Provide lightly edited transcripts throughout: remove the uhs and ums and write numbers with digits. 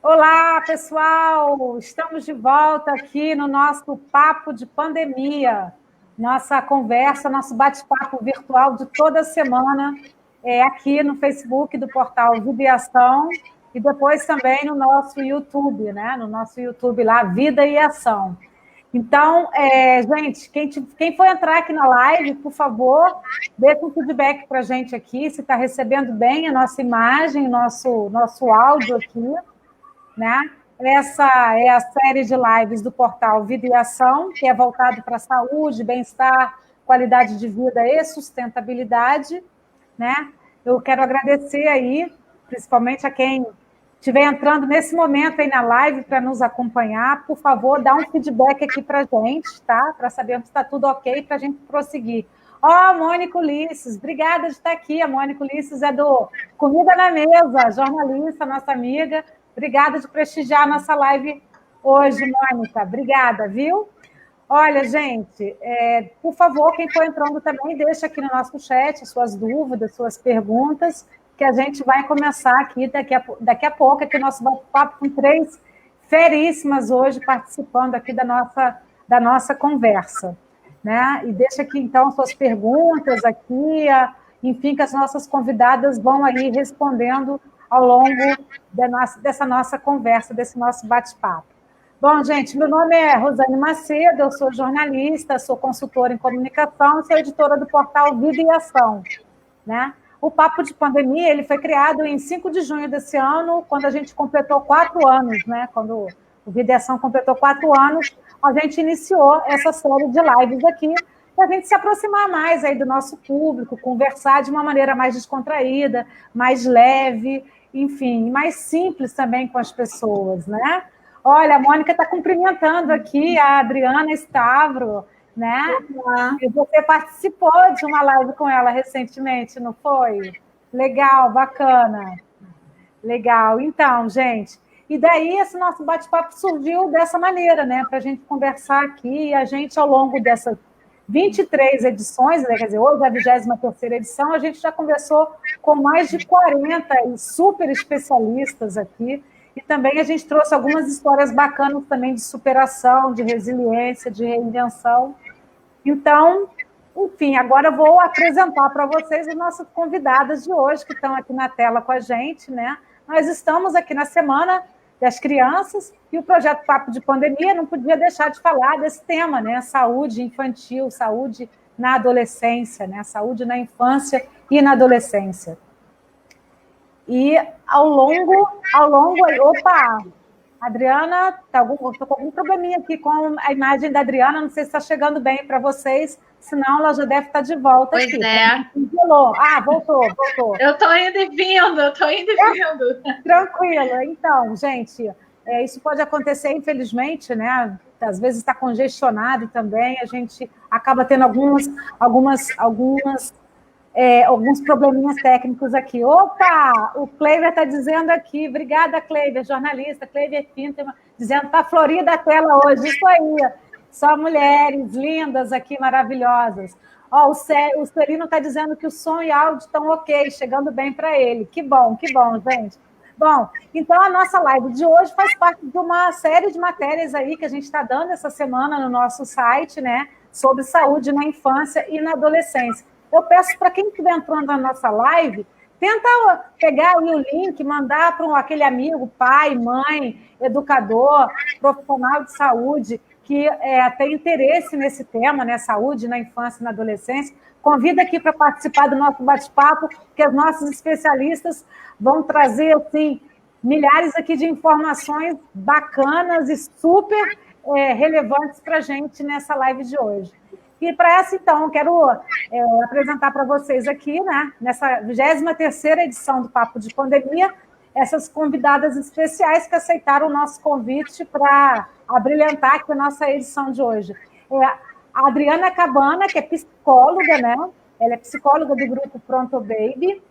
Olá, pessoal! Estamos de volta aqui no nosso Papo de Pandemia, nossa conversa, nosso bate-papo virtual de toda semana, aqui no Facebook do portal Vida e Ação e depois também no nosso YouTube, né? No nosso YouTube lá, Vida e Ação. Então, gente, quem for entrar aqui na live, por favor, deixe um feedback para a gente aqui, se está recebendo bem a nossa imagem, nosso áudio aqui, né? Essa é a série de lives do portal Vida e Ação, que é voltado para a saúde, bem-estar, qualidade de vida e sustentabilidade, né? Eu quero agradecer aí, principalmente a quem estiver entrando nesse momento aí na live para nos acompanhar. Por favor, dá um feedback aqui para a gente, tá? Para sabermos se está tudo ok para a gente prosseguir. Ó, Mônica Ulisses, obrigada de estar aqui. A Mônica Ulisses é do Comida na Mesa, jornalista, nossa amiga. Obrigada de prestigiar a nossa live hoje, Mônica. Obrigada, viu? Olha, gente, por favor, quem for entrando também, deixa aqui no nosso chat suas dúvidas, suas perguntas, que a gente vai começar aqui daqui a pouco, aqui o nosso bate-papo com 3 feríssimas hoje participando aqui da nossa conversa. Né? E deixa aqui, então, suas perguntas aqui, enfim, que as nossas convidadas vão aí respondendo ao longo dessa nossa conversa, desse nosso bate-papo. Bom, gente, meu nome é Rosane Macedo, eu sou jornalista, sou consultora em comunicação, sou editora do portal Vida e Ação. Né? O Papo de Pandemia ele foi criado em 5 de junho desse ano, quando a gente completou 4 anos, né? Quando o Vida e Ação completou 4 anos, a gente iniciou essa série de lives aqui, para a gente se aproximar mais aí do nosso público, conversar de uma maneira mais descontraída, mais leve, enfim, mais simples também com as pessoas, né? Olha, a Mônica está cumprimentando aqui a Adriana Stavro, né? E você participou de uma live com ela recentemente, não foi? Legal, bacana. Legal. Então, gente, e daí esse nosso bate-papo surgiu dessa maneira, né? Para a gente conversar aqui, e a gente, ao longo dessas 23 edições, né? Quer dizer, hoje é a 23ª edição, a gente já conversou com mais de 40 super especialistas aqui, e também a gente trouxe algumas histórias bacanas também de superação, de resiliência, de reinvenção. Então, enfim, agora eu vou apresentar para vocês as nossas convidadas de hoje, que estão aqui na tela com a gente, né? Nós estamos aqui na Semana das Crianças e o projeto Papo de Pandemia não podia deixar de falar desse tema, né? Saúde infantil, saúde na adolescência, né? Saúde na infância e na adolescência. E ao longo, opa, Adriana, estou com algum probleminha aqui com a imagem da Adriana, não sei se está chegando bem para vocês, senão ela já deve estar de volta pois aqui. Pois é. Voltou. Eu estou indo e vindo. Tranquila. Então, gente, isso pode acontecer, infelizmente, né? Às vezes está congestionado também, a gente acaba tendo alguns probleminhas técnicos aqui. Opa! O Cleiber está dizendo aqui, obrigada, Cleiber, jornalista, Cleiber Pinto, dizendo que está florida a tela hoje, isso aí, só mulheres lindas aqui, maravilhosas. Ó, o Celino está dizendo que o som e áudio estão ok, chegando bem para ele. Que bom, gente. Bom, então a nossa live de hoje faz parte de uma série de matérias aí que a gente está dando essa semana no nosso site, né, sobre saúde na infância e na adolescência. Eu peço para quem estiver entrando na nossa live, tenta pegar aí o link, mandar para aquele amigo, pai, mãe, educador, profissional de saúde, que tem interesse nesse tema, né, saúde na infância e na adolescência. Convida aqui para participar do nosso bate-papo, que os nossos especialistas vão trazer, assim, milhares aqui de informações bacanas e super relevantes para a gente nessa live de hoje. E para essa, então, eu quero apresentar para vocês aqui, né, nessa 23ª edição do Papo de Pandemia, essas convidadas especiais que aceitaram o nosso convite para abrilhantar aqui a nossa edição de hoje. A Adriana Cabana, que é psicóloga, né? Ela é psicóloga do grupo Pronto Baby.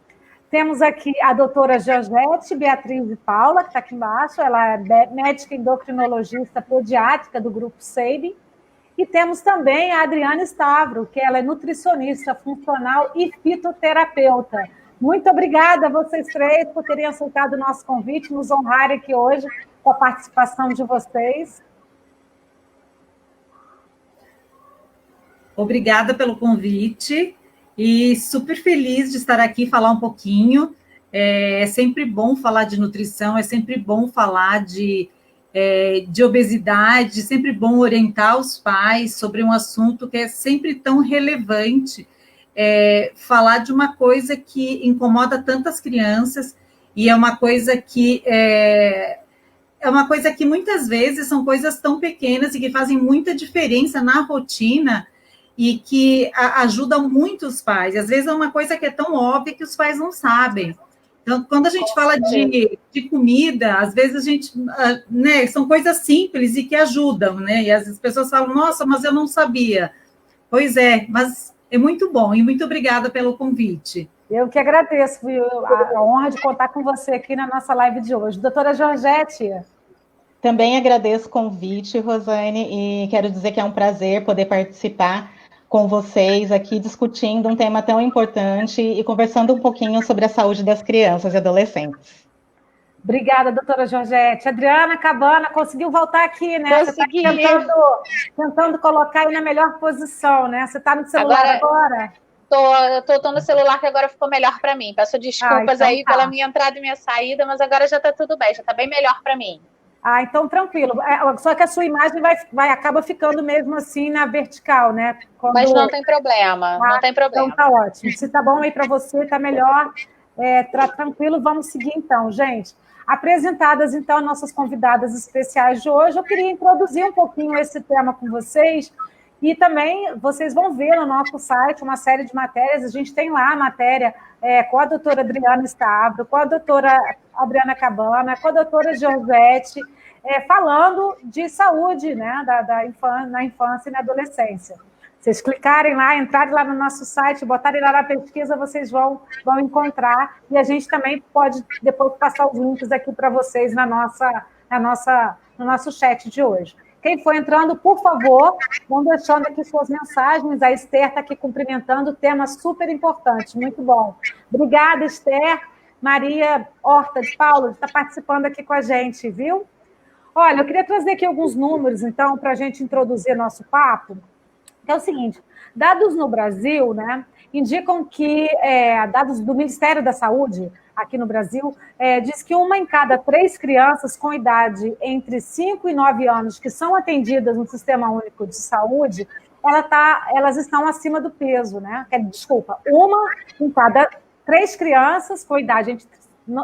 Temos aqui a doutora Georgette Beatriz de Paula, que está aqui embaixo, ela é médica endocrinologista pediátrica do grupo SEIB. E temos também a Adriana Stavro, que ela é nutricionista funcional e fitoterapeuta. Muito obrigada a vocês três por terem aceitado o nosso convite, nos honrarem aqui hoje com a participação de vocês. Obrigada pelo convite e super feliz de estar aqui e falar um pouquinho. É sempre bom falar de nutrição, é sempre bom falar de obesidade, sempre bom orientar os pais sobre um assunto que é sempre tão relevante, falar de uma coisa que incomoda tantas crianças e é uma coisa que muitas vezes são coisas tão pequenas e que fazem muita diferença na rotina e que ajudam muito os pais. Às vezes é uma coisa que é tão óbvia que os pais não sabem. Então, quando a gente fala de comida, às vezes a gente, né, são coisas simples e que ajudam, né? E as pessoas falam, nossa, mas eu não sabia. Pois é, mas é muito bom e muito obrigada pelo convite. Eu que agradeço, viu? A honra de contar com você aqui na nossa live de hoje. Doutora Georgette. Também agradeço o convite, Rosane, e quero dizer que é um prazer poder participar com vocês aqui discutindo um tema tão importante e conversando um pouquinho sobre a saúde das crianças e adolescentes. Obrigada, doutora Georgette. Adriana Cabana conseguiu voltar aqui, né? Consegui. Você está tentando colocar aí na melhor posição, né? Você está no celular agora? Tô no celular, que agora ficou melhor para mim. Peço desculpas então aí pela minha entrada e minha saída, mas agora já está tudo bem, já está bem melhor para mim. Então tranquilo. Só que a sua imagem acaba ficando mesmo assim na vertical, né? Mas não tem problema, não tem problema. Então tá ótimo. Se tá bom aí para você, tá melhor, tá tranquilo, vamos seguir então, gente. Apresentadas então nossas convidadas especiais de hoje, eu queria introduzir um pouquinho esse tema com vocês e também vocês vão ver no nosso site uma série de matérias. A gente tem lá a matéria com a doutora Adriana Stavro, com a doutora Adriana Cabana, com a doutora Georgette, falando de saúde, né, na infância e na adolescência. Vocês clicarem lá, entrarem lá no nosso site, botarem lá na pesquisa, vocês vão encontrar, e a gente também pode depois passar os links aqui para vocês no nosso chat de hoje. Quem for entrando, por favor, vão deixando aqui suas mensagens. A Esther está aqui cumprimentando, tema super importante, muito bom. Obrigada, Esther. Maria Horta de Paula está participando aqui com a gente, viu? Olha, eu queria trazer aqui alguns números, então, para a gente introduzir nosso papo, que é o seguinte, dados no Brasil, né, indicam que, dados do Ministério da Saúde, aqui no Brasil, diz que 1 em cada 3 crianças com idade entre 5 e 9 anos que são atendidas no Sistema Único de Saúde, elas estão acima do peso, né? Desculpa, 1 em cada 3 crianças com idade entre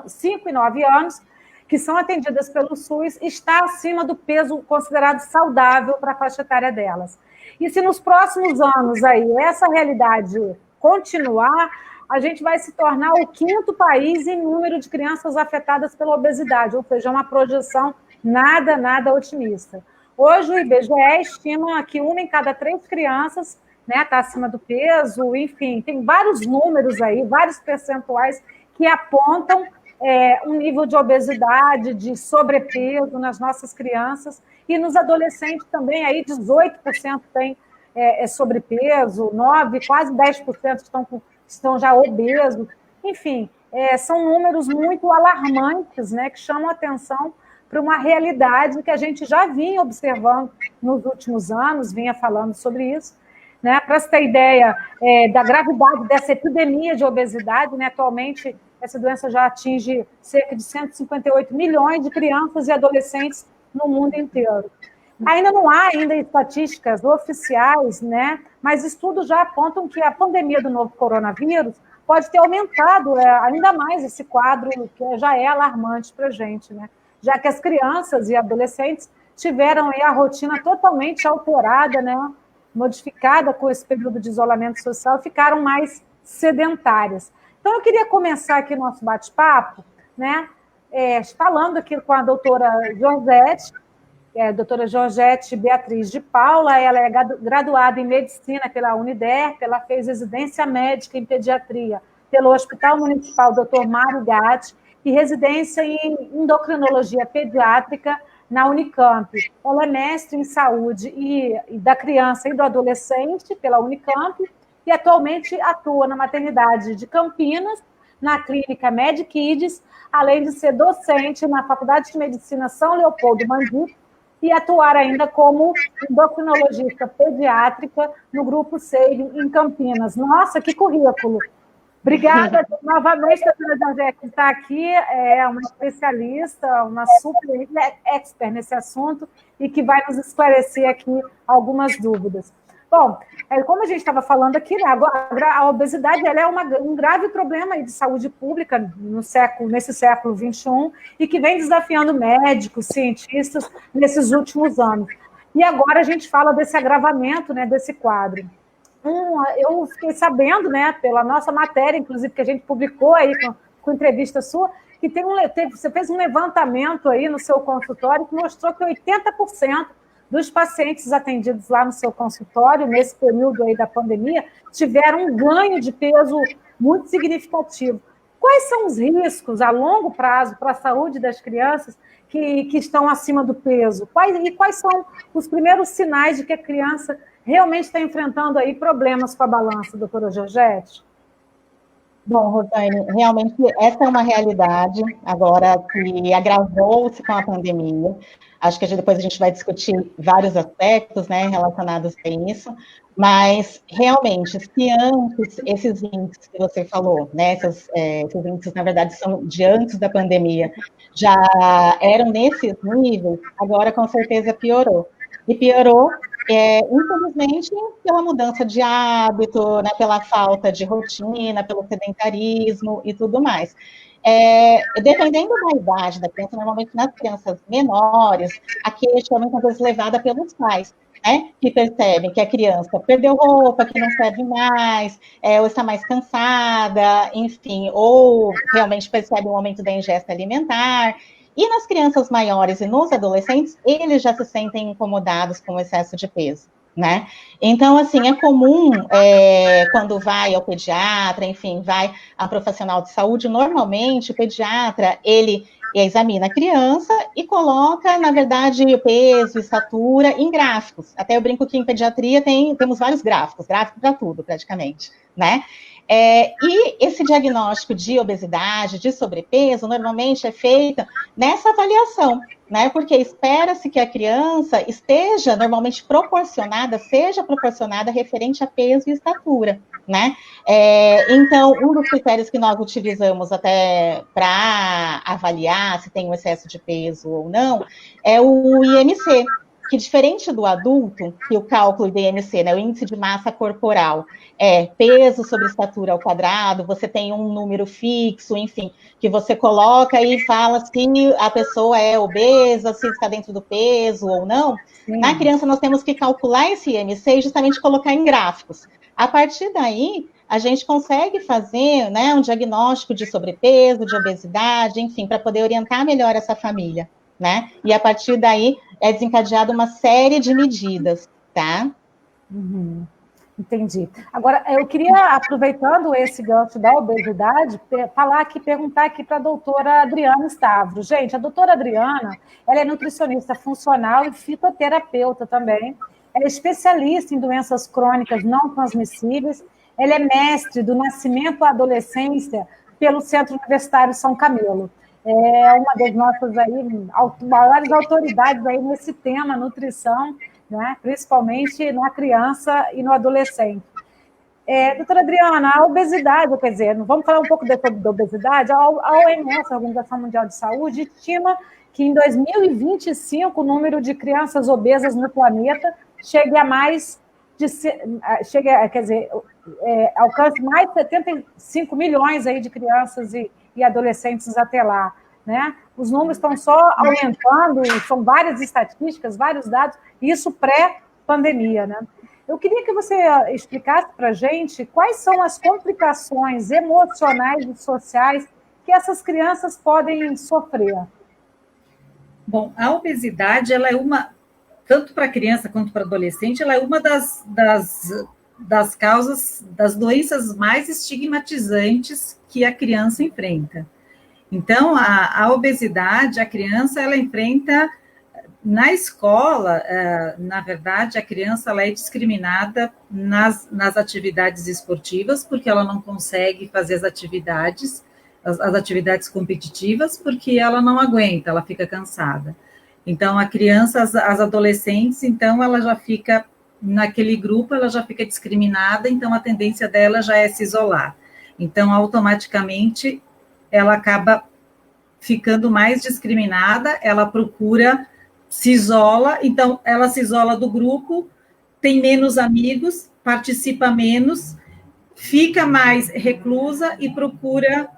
5 e 9 anos que são atendidas pelo SUS está acima do peso considerado saudável para a faixa etária delas. E se nos próximos anos aí essa realidade continuar, a gente vai se tornar o 5º país em número de crianças afetadas pela obesidade, ou seja, uma projeção nada otimista. Hoje o IBGE estima que 1 em cada 3 crianças, né, está acima do peso, enfim, tem vários números aí, vários percentuais que apontam um nível de obesidade, de sobrepeso nas nossas crianças, e nos adolescentes também, aí 18% tem sobrepeso, 9%, quase 10% estão já obesos. Enfim, são números muito alarmantes, né, que chamam a atenção para uma realidade que a gente já vinha observando nos últimos anos, vinha falando sobre isso. Né? Para você ter ideia da gravidade dessa epidemia de obesidade, né? Atualmente essa doença já atinge cerca de 158 milhões de crianças e adolescentes no mundo inteiro. Ainda não há estatísticas oficiais, né? Mas estudos já apontam que a pandemia do novo coronavírus pode ter aumentado ainda mais esse quadro, que já é alarmante para a gente, né? Já que as crianças e adolescentes tiveram aí a rotina totalmente alterada, né? Modificada com esse período de isolamento social, ficaram mais sedentárias. Então, eu queria começar aqui nosso bate-papo, né, falando aqui com a doutora Georgette, doutora Georgette Beatriz de Paula. Ela é graduada em Medicina pela Uniderp, ela fez residência médica em Pediatria pelo Hospital Municipal Dr. Mário Gatti e residência em Endocrinologia Pediátrica na Unicamp. Ela é mestre em Saúde da Criança e do Adolescente pela Unicamp e atualmente atua na maternidade de Campinas, na clínica MedKids, além de ser docente na Faculdade de Medicina São Leopoldo Mandique e atuar ainda como endocrinologista pediátrica no Grupo Seio, em Campinas. Nossa, que currículo! Obrigada novamente, doutora Georgette, que está aqui, é uma especialista, uma super expert nesse assunto e que vai nos esclarecer aqui algumas dúvidas. Bom, como a gente estava falando aqui, né, a obesidade ela é um grave problema de saúde pública nesse século XXI e que vem desafiando médicos, cientistas nesses últimos anos. E agora a gente fala desse agravamento, né, desse quadro. Eu fiquei sabendo, né, pela nossa matéria, inclusive, que a gente publicou aí com entrevista sua, que você fez um levantamento aí no seu consultório que mostrou que 80% dos pacientes atendidos lá no seu consultório, nesse período aí da pandemia, tiveram um ganho de peso muito significativo. Quais são os riscos a longo prazo para a saúde das crianças que estão acima do peso? Quais são os primeiros sinais de que a criança realmente está enfrentando aí problemas com a balança, doutora Georgette? Bom, Rosane, realmente essa é uma realidade agora que agravou-se com a pandemia. Acho que depois a gente vai discutir vários aspectos, né, relacionados a isso, mas realmente, se antes esses índices que você falou, né, esses índices, na verdade, são de antes da pandemia, já eram nesses níveis, agora com certeza piorou. E piorou, infelizmente, pela mudança de hábito, né, pela falta de rotina, pelo sedentarismo e tudo mais. Dependendo da idade da criança, normalmente nas crianças menores, a queixa é muitas vezes levada pelos pais, né, que percebem que a criança perdeu roupa, que não serve mais, ou está mais cansada, enfim, ou realmente percebe um aumento da ingesta alimentar. E nas crianças maiores e nos adolescentes, eles já se sentem incomodados com o excesso de peso, né? Então, assim, é comum, quando vai ao pediatra, enfim, vai a profissional de saúde, normalmente o pediatra, ele examina a criança e coloca, na verdade, o peso, estatura em gráficos. Até eu brinco que em pediatria temos vários gráficos para tudo, praticamente, né? E esse diagnóstico de obesidade, de sobrepeso, normalmente é feito nessa avaliação, né? Porque espera-se que a criança esteja normalmente seja proporcionada referente a peso e estatura, né? Então, um dos critérios que nós utilizamos até para avaliar se tem um excesso de peso ou não é o IMC, que diferente do adulto, que o cálculo do IMC, né, o índice de massa corporal, peso sobre estatura ao quadrado, você tem um número fixo, enfim, que você coloca e fala se a pessoa é obesa, se está dentro do peso ou não. Sim. Na criança, nós temos que calcular esse IMC e justamente colocar em gráficos. A partir daí, a gente consegue fazer, né, um diagnóstico de sobrepeso, de obesidade, enfim, para poder orientar melhor essa família, né? E a partir daí é desencadeada uma série de medidas, tá? Uhum. Entendi. Agora, eu queria, aproveitando esse gancho da obesidade, perguntar aqui para a doutora Adriana Stavro. Gente, a doutora Adriana, ela é nutricionista funcional e fitoterapeuta também. Ela é especialista em doenças crônicas não transmissíveis. Ela é mestre do nascimento à adolescência pelo Centro Universitário São Camilo. É uma das nossas aí, maiores autoridades aí nesse tema, nutrição, né? Principalmente na criança e no adolescente. Doutora Adriana, a obesidade, quer dizer, vamos falar um pouco da obesidade, a OMS, a Organização Mundial de Saúde, estima que em 2025 o número de crianças obesas no planeta chegue a mais de, alcance mais de 75 milhões aí de crianças e adolescentes até lá, né? Os números estão só aumentando, são várias estatísticas, vários dados, isso pré-pandemia, né? Eu queria que você explicasse para a gente quais são as complicações emocionais e sociais que essas crianças podem sofrer. Bom, a obesidade, ela é tanto para criança quanto para adolescente, ela é uma das causas, das doenças mais estigmatizantes que a criança enfrenta. Então, a obesidade, a criança, ela enfrenta na escola, na verdade, a criança ela é discriminada nas atividades esportivas, porque ela não consegue fazer as atividades competitivas, porque ela não aguenta, ela fica cansada. Então, a criança, as adolescentes, então, ela já fica, naquele grupo, ela já fica discriminada, então a tendência dela já é se isolar. Então, automaticamente, ela acaba ficando mais discriminada, ela procura, se isola, então ela se isola do grupo, tem menos amigos, participa menos, fica mais reclusa e procura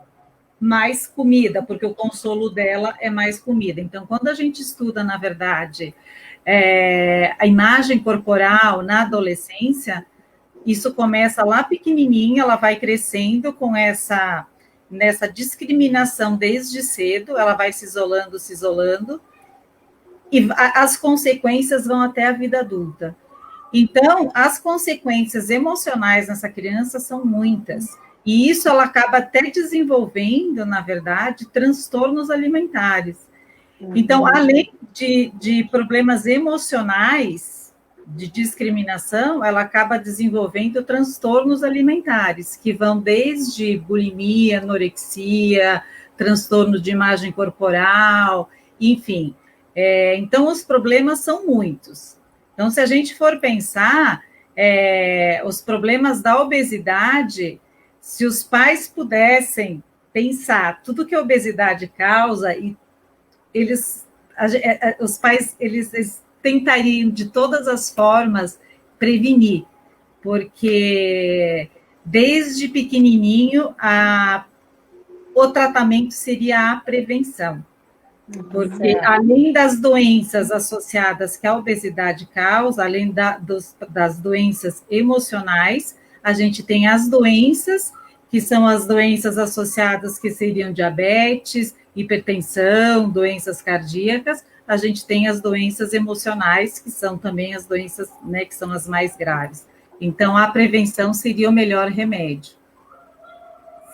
mais comida, porque o consolo dela é mais comida. Então, quando a gente estuda, na verdade, a imagem corporal na adolescência, isso começa lá pequenininha, ela vai crescendo com nessa discriminação desde cedo, ela vai se isolando, e as consequências vão até a vida adulta. Então, as consequências emocionais nessa criança são muitas, e isso ela acaba até desenvolvendo, na verdade, transtornos alimentares. Então, além de problemas emocionais, de discriminação, ela acaba desenvolvendo transtornos alimentares, que vão desde bulimia, anorexia, transtorno de imagem corporal, enfim. Então, os problemas são muitos. Então, se a gente for pensar, os problemas da obesidade, se os pais pudessem pensar tudo que a obesidade causa, e os pais, eles tentariam, de todas as formas, prevenir, porque desde pequenininho, o tratamento seria a prevenção. Porque, além das doenças associadas que a obesidade causa, além das doenças emocionais, a gente tem as doenças, que são as doenças associadas, que seriam diabetes, hipertensão, doenças cardíacas. A gente tem as doenças emocionais, que são também as doenças, né, que são as mais graves. Então, a prevenção seria o melhor remédio.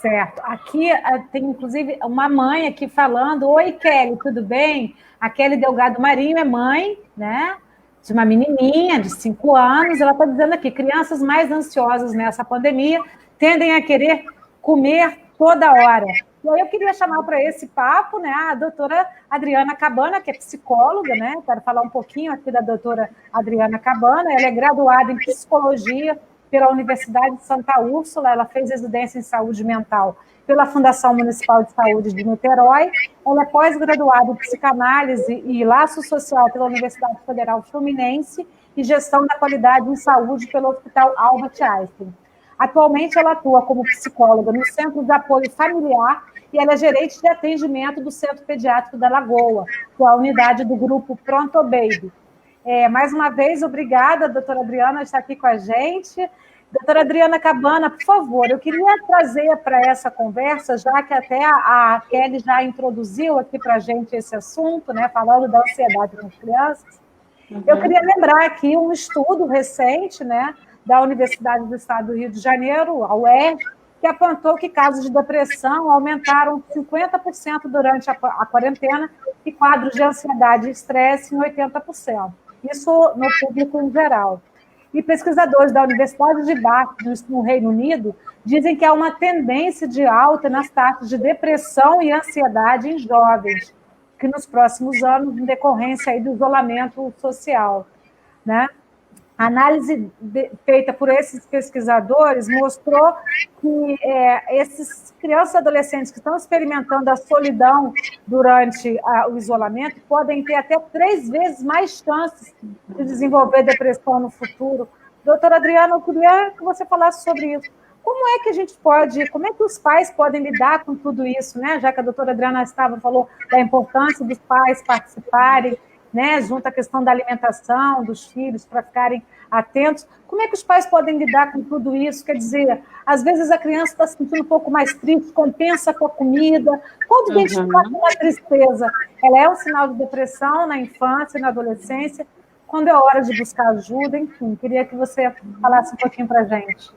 Certo. Aqui tem, inclusive, uma mãe aqui falando: oi, Kelly, tudo bem? A Kelly Delgado Marinho é mãe, né, de uma menininha de 5 anos. Ela está dizendo aqui: crianças mais ansiosas nessa pandemia tendem a querer comer toda hora. E aí eu queria chamar para esse papo, né, a doutora Adriana Cabana, que é psicóloga, né? Quero falar um pouquinho aqui da doutora Adriana Cabana. Ela é graduada em psicologia pela Universidade de Santa Úrsula, ela fez residência em saúde mental pela Fundação Municipal de Saúde de Niterói, ela é pós-graduada em psicanálise e laço social pela Universidade Federal Fluminense e gestão da qualidade em saúde pelo Hospital Albert Einstein. Atualmente, ela atua como psicóloga no Centro de Apoio Familiar e ela é gerente de atendimento do Centro Pediátrico da Lagoa, que é a unidade do grupo Pronto Baby. Mais uma vez, obrigada, doutora Adriana, estar aqui com a gente. Doutora Adriana Cabana, por favor, eu queria trazer para essa conversa, já que até a Kelly já introduziu aqui para a gente esse assunto, né, falando da ansiedade nas crianças. Eu queria lembrar aqui um estudo recente, né, da Universidade do Estado do Rio de Janeiro, a UERJ, que apontou que casos de depressão aumentaram 50% durante a quarentena e quadros de ansiedade e estresse em 80%. Isso no público em geral. E pesquisadores da Universidade de Bath, no Reino Unido, dizem que há uma tendência de alta nas taxas de depressão e ansiedade em jovens, que nos próximos anos, em decorrência aí do isolamento social, né? A análise feita por esses pesquisadores mostrou que esses crianças e adolescentes que estão experimentando a solidão durante o isolamento podem ter até 3 vezes mais chances de desenvolver depressão no futuro. Doutora Adriana, eu queria que você falasse sobre isso. Como é que a gente pode, como é que os pais podem lidar com tudo isso, né? Já que a doutora Adriana falou da importância dos pais participarem, né, junto à questão da alimentação dos filhos, para ficarem atentos. Como é que os pais podem lidar com tudo isso? Quer dizer, às vezes a criança está se sentindo um pouco mais triste, compensa com a comida. Quando identificar uma tristeza, ela é um sinal de depressão na infância e na adolescência, quando é hora de buscar ajuda, enfim. Queria que você falasse um pouquinho para a gente.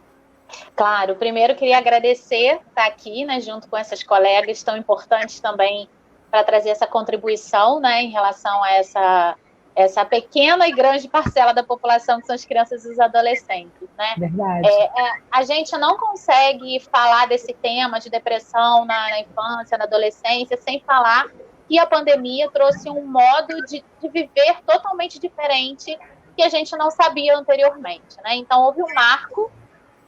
Claro, primeiro queria agradecer estar aqui, né, junto com essas colegas tão importantes também para trazer essa contribuição, né, em relação a essa pequena e grande parcela da população que são as crianças e os adolescentes, né? Verdade. A gente não consegue falar desse tema de depressão na infância, na adolescência, sem falar que a pandemia trouxe um modo de viver totalmente diferente que a gente não sabia anteriormente, né? Então, houve um marco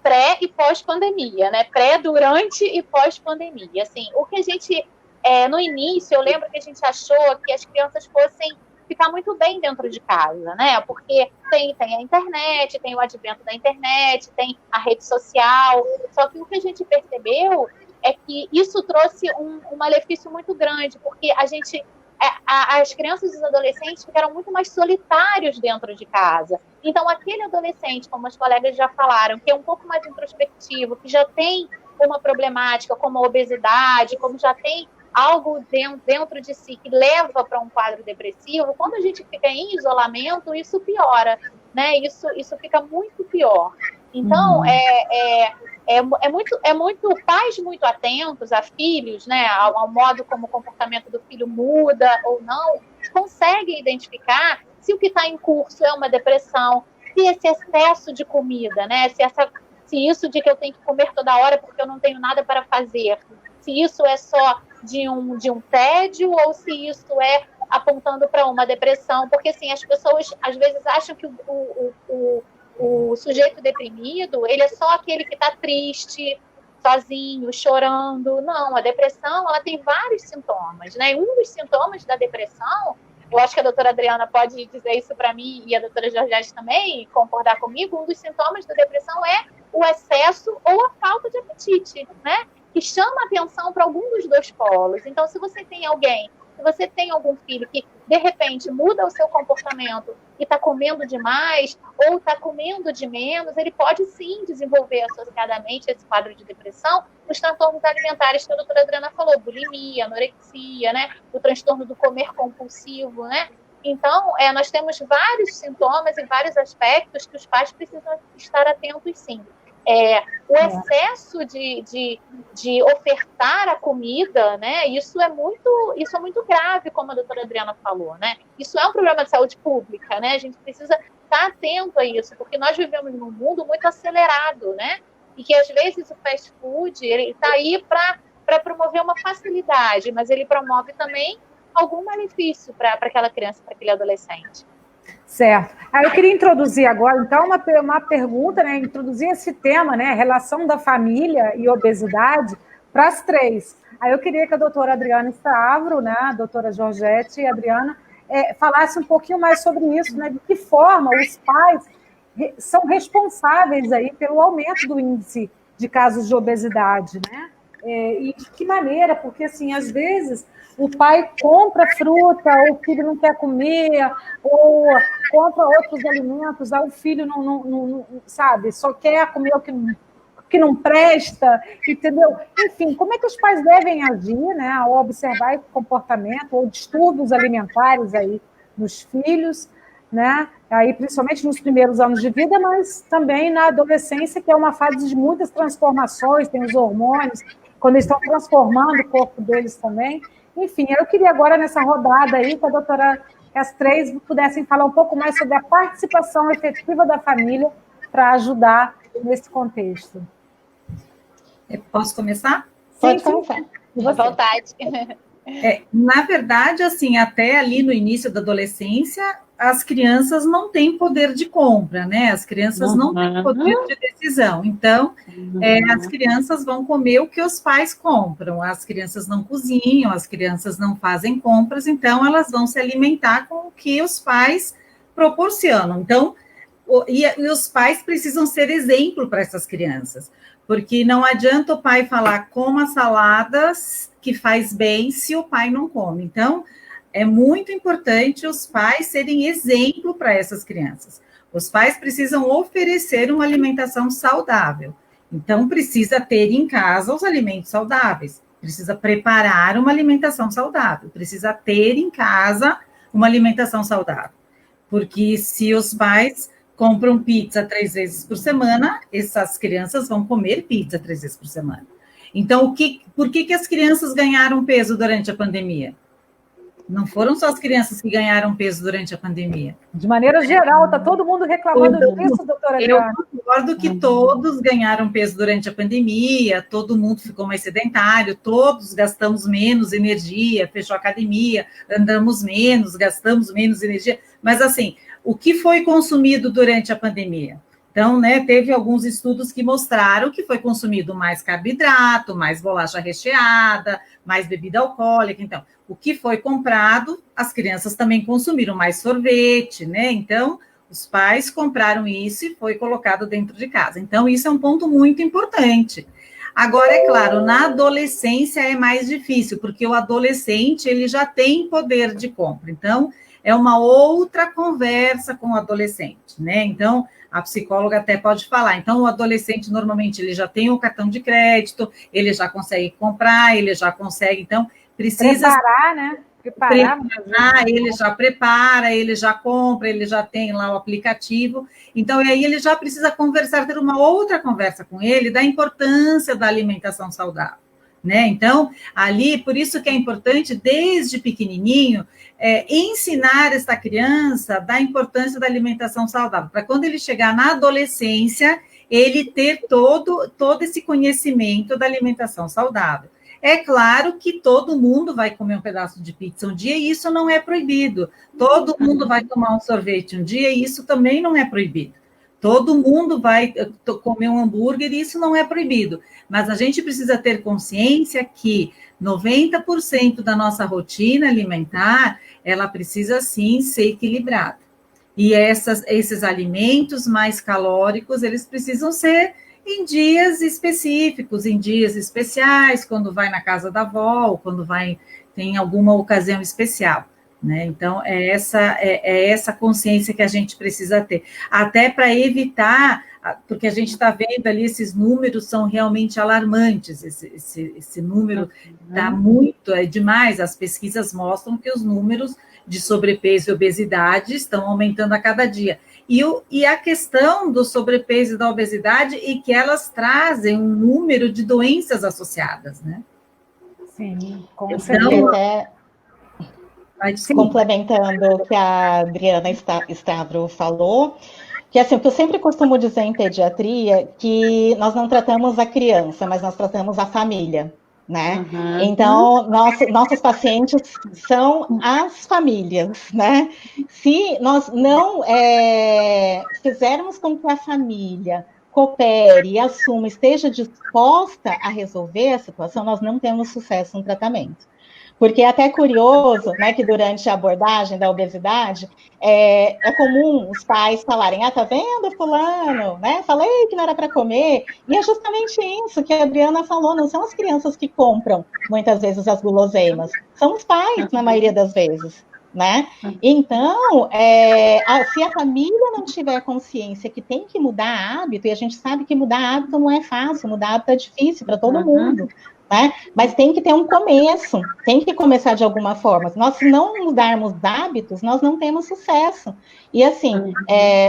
pré e pós-pandemia, né? Pré, durante e pós-pandemia. Assim, o que a gente, no início, eu lembro que a gente achou que as crianças fossem ficar muito bem dentro de casa, né? Porque tem a internet, tem o advento da internet, tem a rede social. Só que o que a gente percebeu é que isso trouxe um malefício muito grande, porque as crianças e os adolescentes ficaram muito mais solitários dentro de casa. Então, aquele adolescente, como as colegas já falaram, que é um pouco mais introspectivo, que já tem uma problemática como a obesidade, como já tem algo dentro de si que leva para um quadro depressivo, quando a gente fica em isolamento, isso piora, né? Isso fica muito pior. Então, pais muito atentos a filhos, né, ao modo como o comportamento do filho muda ou não, conseguem identificar se o que está em curso é uma depressão, se esse excesso de comida, né, se isso de que eu tenho que comer toda hora porque eu não tenho nada para fazer, se isso é só de um tédio ou se isso é apontando para uma depressão, porque assim, as pessoas às vezes acham que o sujeito deprimido, ele é só aquele que está triste, sozinho, chorando. Não, a depressão, ela tem vários sintomas, né? E um dos sintomas da depressão, eu acho que a doutora Adriana pode dizer isso para mim e a doutora Georgette também concordar comigo, um dos sintomas da depressão é o excesso ou a falta de apetite, né? Que chama atenção para algum dos dois polos. Então, se você tem algum filho que, de repente, muda o seu comportamento e está comendo demais ou está comendo de menos, ele pode, sim, desenvolver associadamente esse quadro de depressão, os transtornos alimentares que a doutora Adriana falou, bulimia, anorexia, né? O transtorno do comer compulsivo, né? Então, nós temos vários sintomas e vários aspectos que os pais precisam estar atentos, sim. O excesso de ofertar a comida, né? Isso é muito grave, como a doutora Adriana falou, né? Isso é um problema de saúde pública, né? A gente precisa estar atento a isso, porque nós vivemos num mundo muito acelerado, né? E que às vezes o fast food ele está aí para promover uma facilidade, mas ele promove também algum malefício para aquela criança, para aquele adolescente. Certo. Eu queria introduzir agora, então, uma pergunta, né? Introduzir esse tema, né? Relação da família e obesidade para as três. Aí eu queria que a doutora Adriana Stavro, né? A doutora Georgette e a Adriana falasse um pouquinho mais sobre isso, né? De que forma os pais são responsáveis aí pelo aumento do índice de casos de obesidade, né? E de que maneira, porque, assim, às vezes o pai compra fruta, ou o filho não quer comer, ou compra outros alimentos, aí o filho não sabe, só quer comer o que não presta, entendeu? Enfim, como é que os pais devem agir, né, ao observar esse comportamento ou distúrbios alimentares aí nos filhos, né? Aí, principalmente nos primeiros anos de vida, mas também na adolescência, que é uma fase de muitas transformações, tem os hormônios, quando eles estão transformando o corpo deles também. Enfim, eu queria agora, nessa rodada aí, que as três pudessem falar um pouco mais sobre a participação efetiva da família para ajudar nesse contexto. Posso começar? Pode começar. À vontade. Na verdade, assim, até ali no início da adolescência, as crianças não têm poder de compra, né? As crianças não têm poder de decisão. Então, as crianças vão comer o que os pais compram. As crianças não cozinham, as crianças não fazem compras, então elas vão se alimentar com o que os pais proporcionam. Então, e os pais precisam ser exemplo para essas crianças, porque não adianta o pai falar coma saladas que faz bem se o pai não come. Então, é muito importante os pais serem exemplo para essas crianças. Os pais precisam oferecer uma alimentação saudável. Então, precisa ter em casa os alimentos saudáveis. Precisa preparar uma alimentação saudável. Precisa ter em casa uma alimentação saudável. Porque se os pais compram pizza 3 vezes por semana, essas crianças vão comer pizza 3 vezes por semana. Então, por que as crianças ganharam peso durante a pandemia? Não foram só as crianças que ganharam peso durante a pandemia. De maneira geral, está todo mundo reclamando disso, doutora Adriana? Eu concordo que todos ganharam peso durante a pandemia, todo mundo ficou mais sedentário, todos gastamos menos energia, fechou a academia, andamos menos, gastamos menos energia. Mas, assim, o que foi consumido durante a pandemia? Então, né, teve alguns estudos que mostraram que foi consumido mais carboidrato, mais bolacha recheada, mais bebida alcoólica. Então, o que foi comprado, as crianças também consumiram mais sorvete, né? Então, os pais compraram isso e foi colocado dentro de casa. Então, isso é um ponto muito importante. Agora, é claro, na adolescência é mais difícil, porque o adolescente, ele já tem poder de compra. Então, é uma outra conversa com o adolescente, né? Então, a psicóloga até pode falar. Então, o adolescente, normalmente, ele já tem o cartão de crédito, ele já consegue comprar, ele já consegue, então, precisa... Preparar, né? Preparar, ele já prepara, ele já compra, ele já tem lá o aplicativo. Então, e aí ele já precisa conversar, ter uma outra conversa com ele da importância da alimentação saudável, né? Então, ali, por isso que é importante, desde pequenininho, ensinar esta criança da importância da alimentação saudável, para quando ele chegar na adolescência, ele ter todo esse conhecimento da alimentação saudável. É claro que todo mundo vai comer um pedaço de pizza um dia e isso não é proibido. Todo mundo vai tomar um sorvete um dia e isso também não é proibido. Todo mundo vai comer um hambúrguer e isso não é proibido. Mas a gente precisa ter consciência que 90% da nossa rotina alimentar, ela precisa, sim, ser equilibrada. E esses alimentos mais calóricos, eles precisam ser em dias específicos, em dias especiais, quando vai na casa da avó, ou quando tem alguma ocasião especial, né? Então, é essa consciência que a gente precisa ter, até para evitar, porque a gente está vendo ali, esses números são realmente alarmantes, esse número está muito, é demais, as pesquisas mostram que os números de sobrepeso e obesidade estão aumentando a cada dia. E a questão do sobrepeso e da obesidade e que elas trazem um número de doenças associadas, né? Sim, com então, certeza. Complementando o que a Adriana Stavro falou, que assim, o que eu sempre costumo dizer em pediatria, que nós não tratamos a criança, mas nós tratamos a família, né? Uhum. Então, nossos pacientes são as famílias, né? Se nós não fizermos com que a família coopere e assuma, esteja disposta a resolver a situação, nós não temos sucesso no tratamento. Porque é até curioso, né, que durante a abordagem da obesidade, é comum os pais falarem, tá vendo, fulano, né, falei que não era para comer, e é justamente isso que a Adriana falou, não são as crianças que compram, muitas vezes, as guloseimas, são os pais, na maioria das vezes, né, então, se a família não tiver consciência que tem que mudar hábito, e a gente sabe que mudar hábito não é fácil, mudar hábito é difícil para todo mundo, né? Mas tem que ter um começo, tem que começar de alguma forma. Se nós não mudarmos hábitos, nós não temos sucesso. E assim,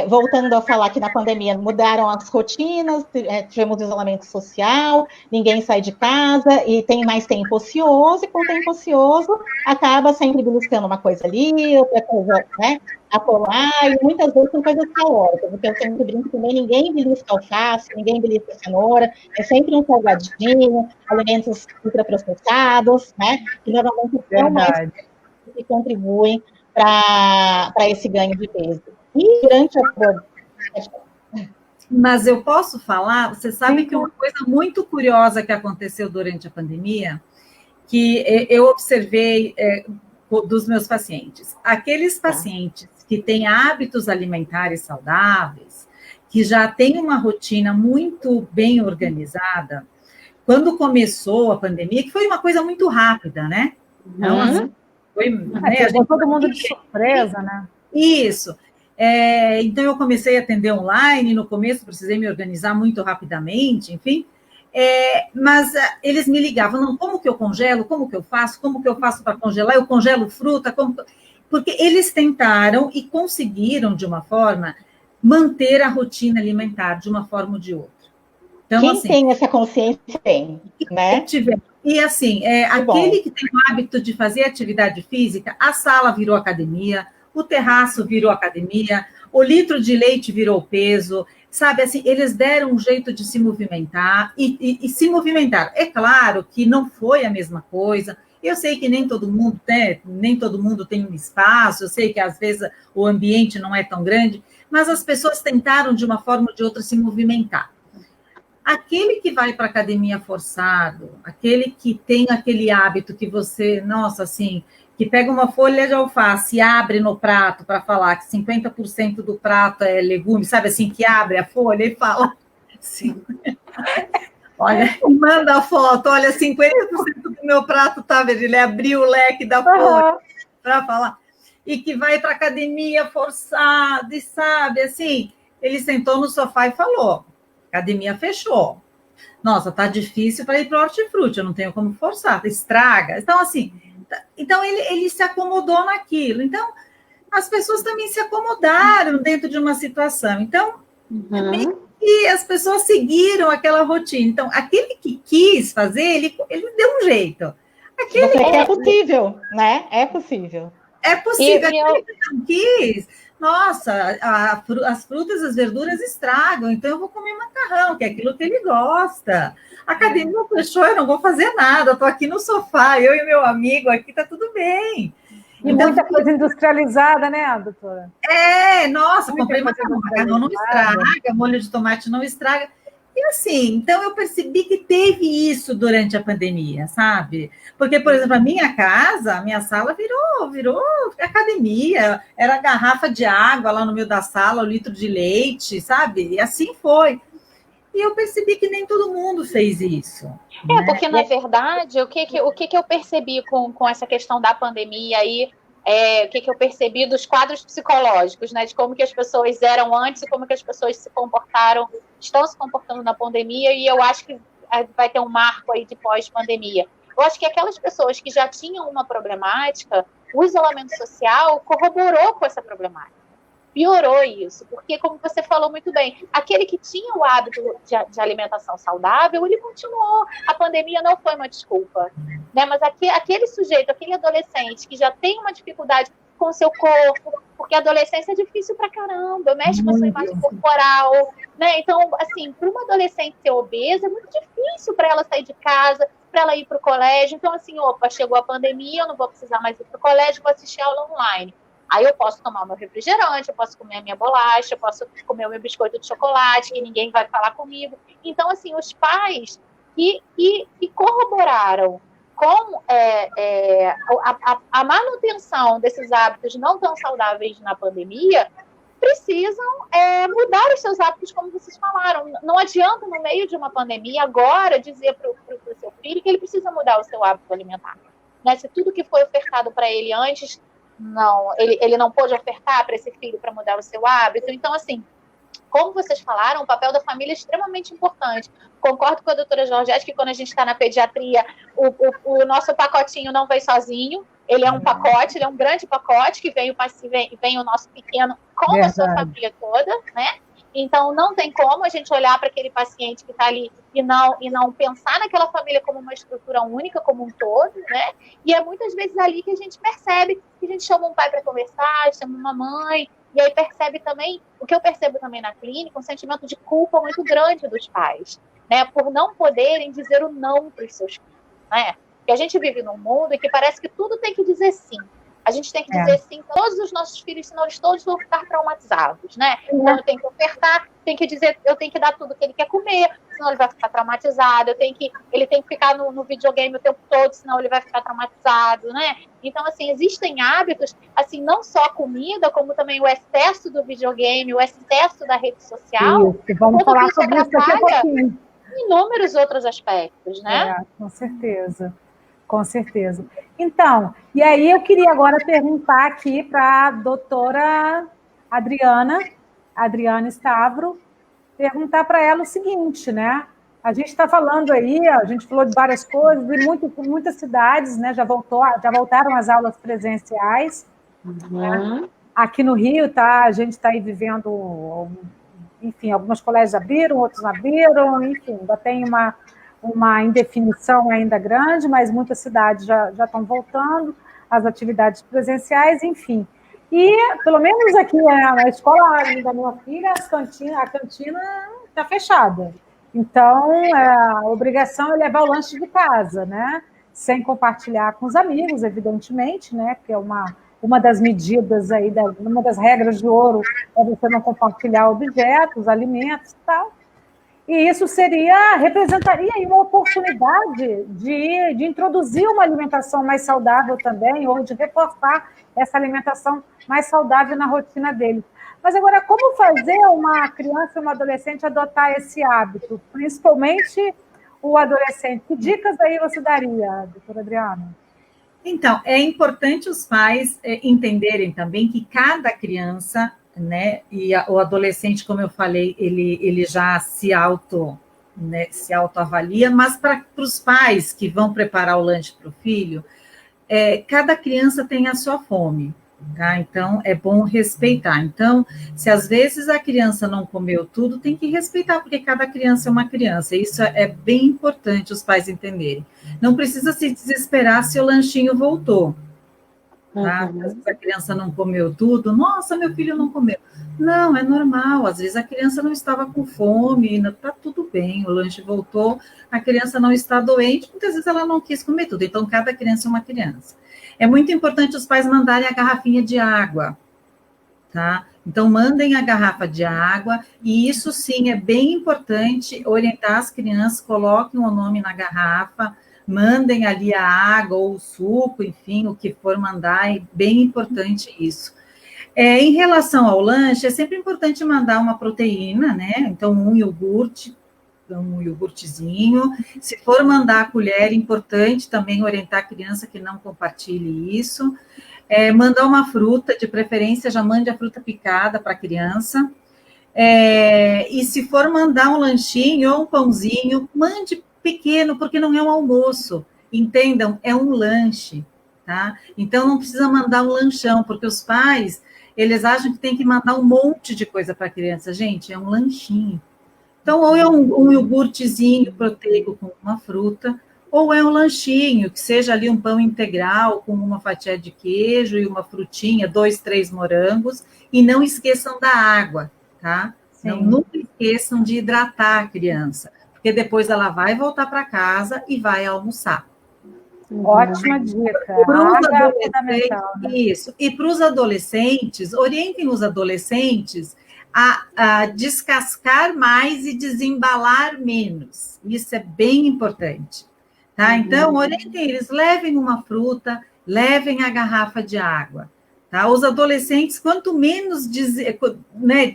voltando a falar que na pandemia mudaram as rotinas, tivemos isolamento social, ninguém sai de casa e tem mais tempo ocioso, e com tempo ocioso acaba sempre beliscando uma coisa ali, outra coisa, né? Apolar, e muitas vezes são coisas calóricas, porque eu sempre brinco também, ninguém belisca alface, ninguém belisca cenoura, é sempre um salgadinho, alimentos ultraprocessados, né, que normalmente são mais que contribuem para esse ganho de peso. E durante a... Mas eu posso falar, você sabe que uma coisa muito curiosa que aconteceu durante a pandemia, que eu observei dos meus pacientes, aqueles pacientes que têm hábitos alimentares saudáveis, que já têm uma rotina muito bem organizada, quando começou a pandemia, que foi uma coisa muito rápida, né? Então, assim, foi, pegou todo mundo de surpresa, né? Isso. Então, eu comecei a atender online, no começo precisei me organizar muito rapidamente, enfim, mas eles me ligavam, não, como que eu congelo, como que eu faço para congelar, eu congelo fruta, porque eles tentaram e conseguiram, de uma forma, manter a rotina alimentar de uma forma ou de outra. Então, quem assim, tem essa consciência tem, né? E assim, aquele que tem o hábito de fazer atividade física, a sala virou academia, o terraço virou academia, o litro de leite virou peso, sabe? Assim, eles deram um jeito de se movimentar e se movimentaram. É claro que não foi a mesma coisa. Eu sei que nem todo mundo tem um espaço, eu sei que às vezes o ambiente não é tão grande, mas as pessoas tentaram de uma forma ou de outra se movimentar. Aquele que vai para a academia forçado, aquele que tem aquele hábito que você, nossa, assim, que pega uma folha de alface e abre no prato para falar que 50% do prato é legume, sabe assim, que abre a folha e fala assim, olha, manda a foto, olha, 50% do meu prato tá verde, ele abriu o leque da folha para falar, e que vai para a academia forçado, e sabe, assim, ele sentou no sofá e falou, academia fechou. Nossa, tá difícil para ir para o hortifruti, eu não tenho como forçar, estraga. Então, assim, ele se acomodou naquilo. Então, as pessoas também se acomodaram dentro de uma situação. Então, e as pessoas seguiram aquela rotina. Então, aquele que quis fazer, ele deu um jeito. Aquele é possível, né? É possível. É possível. Aquele que não quis... Nossa, as frutas e as verduras estragam, então eu vou comer macarrão, que é aquilo que ele gosta. A academia fechou, eu não vou fazer nada, eu estou aqui no sofá, eu e meu amigo aqui, está tudo bem. E então, muita coisa industrializada, né, doutora? Nossa, comprei macarrão não estraga, molho de tomate não estraga. E assim, então eu percebi que teve isso durante a pandemia, sabe? Porque, por exemplo, a minha sala virou academia, era garrafa de água lá no meio da sala, o litro de leite, sabe? E assim foi. E eu percebi que nem todo mundo fez isso. Né? Porque, na verdade, o que eu percebi com essa questão da pandemia aí, o que eu percebi dos quadros psicológicos, né, de como que as pessoas eram antes e como que as pessoas estão se comportando na pandemia, e eu acho que vai ter um marco aí de pós-pandemia. Eu acho que aquelas pessoas que já tinham uma problemática, o isolamento social corroborou com essa problemática, piorou isso, porque, como você falou muito bem, aquele que tinha o hábito de alimentação saudável, ele continuou, a pandemia não foi uma desculpa, né? Mas aquele sujeito, aquele adolescente que já tem uma dificuldade com o seu corpo, porque a adolescência é difícil pra caramba, mexe com a sua imagem corporal, né? Então, assim, para uma adolescente ser obesa, é muito difícil para ela sair de casa, para ela ir para o colégio. Então, assim, chegou a pandemia, eu não vou precisar mais ir para o colégio, vou assistir aula online. Aí eu posso tomar o meu refrigerante, eu posso comer a minha bolacha, eu posso comer o meu biscoito de chocolate, que ninguém vai falar comigo. Então, assim, os pais que corroboraram com a manutenção desses hábitos não tão saudáveis na pandemia, precisam mudar os seus hábitos, como vocês falaram. Não adianta, no meio de uma pandemia, agora dizer para o seu filho que ele precisa mudar o seu hábito alimentar. Né? Se tudo que foi ofertado para ele antes, ele não pôde ofertar para esse filho para mudar o seu hábito. Então, assim, como vocês falaram, o papel da família é extremamente importante. Concordo com a doutora Georgette que quando a gente está na pediatria, o nosso pacotinho não vem sozinho, ele é um pacote, ele é um grande pacote que vem o nosso pequeno com a sua família toda, né? Então, não tem como a gente olhar para aquele paciente que está ali e não pensar naquela família como uma estrutura única, como um todo, né? E é muitas vezes ali que a gente percebe que a gente chama um pai para conversar, chama uma mãe, e aí percebe também, o que eu percebo também na clínica, um sentimento de culpa muito grande dos pais, né? Por não poderem dizer o não para os seus filhos, né? Porque a gente vive num mundo em que parece que tudo tem que dizer sim. A gente tem que dizer sim para todos os nossos filhos, senão eles todos vão ficar traumatizados, né? Então eu tenho que ofertar, tenho que dizer, eu tenho que dar tudo que ele quer comer, senão ele vai ficar traumatizado, ele tem que ficar no videogame o tempo todo, senão ele vai ficar traumatizado, né? Então, assim, existem hábitos, assim, não só a comida, como também o excesso do videogame, o excesso da rede social. Isso, vamos falar sobre isso daqui a pouquinho. Inúmeros outros aspectos, né? Com certeza. Com certeza. Então, e aí eu queria agora perguntar aqui para a doutora Adriana Stavro, perguntar para ela o seguinte, né? A gente está falando aí, a gente falou de várias coisas, e muitas cidades, né, já voltaram às aulas presenciais. Né? Aqui no Rio, a gente está aí vivendo, enfim, alguns colégios abriram, outros não abriram, enfim, ainda tem uma indefinição ainda grande, mas muitas cidades já estão voltando às atividades presenciais, enfim. E, pelo menos aqui na escola da minha filha, a cantina está fechada. Então, a obrigação é levar o lanche de casa, né? Sem compartilhar com os amigos, evidentemente, né? Que é uma das medidas aí, uma das regras de ouro é você não compartilhar objetos, alimentos e tal. E isso representaria aí uma oportunidade de introduzir uma alimentação mais saudável também, ou de reforçar essa alimentação mais saudável na rotina deles. Mas agora, como fazer uma criança e uma adolescente adotar esse hábito, principalmente o adolescente? Que dicas aí você daria, doutora Adriana? Então, é importante os pais entenderem também que cada criança, né, e o adolescente, como eu falei, ele já se autoavalia, mas para os pais que vão preparar o lanche para o filho, cada criança tem a sua fome. Tá? Então, é bom respeitar. Então, se às vezes a criança não comeu tudo, tem que respeitar, porque cada criança é uma criança. Isso é bem importante os pais entenderem. Não precisa se desesperar se o lanchinho voltou. Tá? Às vezes a criança não comeu tudo. Nossa, meu filho não comeu. Não, é normal. Às vezes a criança não estava com fome, está tudo bem, o lanche voltou, a criança não está doente, muitas vezes ela não quis comer tudo. Então, cada criança é uma criança. É muito importante os pais mandarem a garrafinha de água, tá? Então, mandem a garrafa de água, e isso sim é bem importante, orientar as crianças, coloquem o nome na garrafa, mandem ali a água ou o suco, enfim, o que for mandar, é bem importante isso. Em relação ao lanche, é sempre importante mandar uma proteína, né? Então, um iogurtezinho. Se for mandar a colher, é importante também orientar a criança que não compartilhe isso. Mandar uma fruta, de preferência, já mande a fruta picada para a criança. E se for mandar um lanchinho ou um pãozinho, mande pequeno, porque não é um almoço. Entendam, é um lanche, tá? Então, não precisa mandar um lanchão, porque os pais, eles acham que tem que mandar um monte de coisa para a criança. Gente, é um lanchinho. Então, ou é um iogurtezinho proteico com uma fruta, ou é um lanchinho, que seja ali um pão integral com uma fatia de queijo e uma frutinha, 2, 3 morangos, e não esqueçam da água, tá? Não, nunca esqueçam de hidratar a criança, porque depois ela vai voltar para casa e vai almoçar. Ótima dica. Isso. E para os adolescentes, orientem os adolescentes a descascar mais e desembalar menos. Isso é bem importante. Tá? Então, orientem eles, levem uma fruta, levem a garrafa de água. Tá? Os adolescentes, quanto menos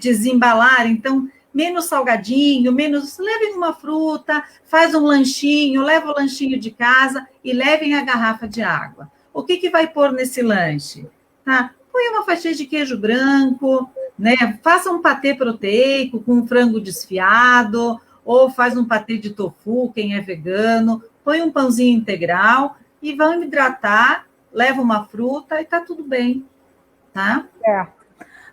desembalar, então, menos salgadinho, levem uma fruta, faz um lanchinho, leva o lanchinho de casa e levem a garrafa de água. O que vai pôr nesse lanche? Tá? Põe uma fatia de queijo branco, né? Faça um patê proteico com frango desfiado, ou faz um patê de tofu, quem é vegano, põe um pãozinho integral e vão hidratar, leva uma fruta e tá tudo bem, tá?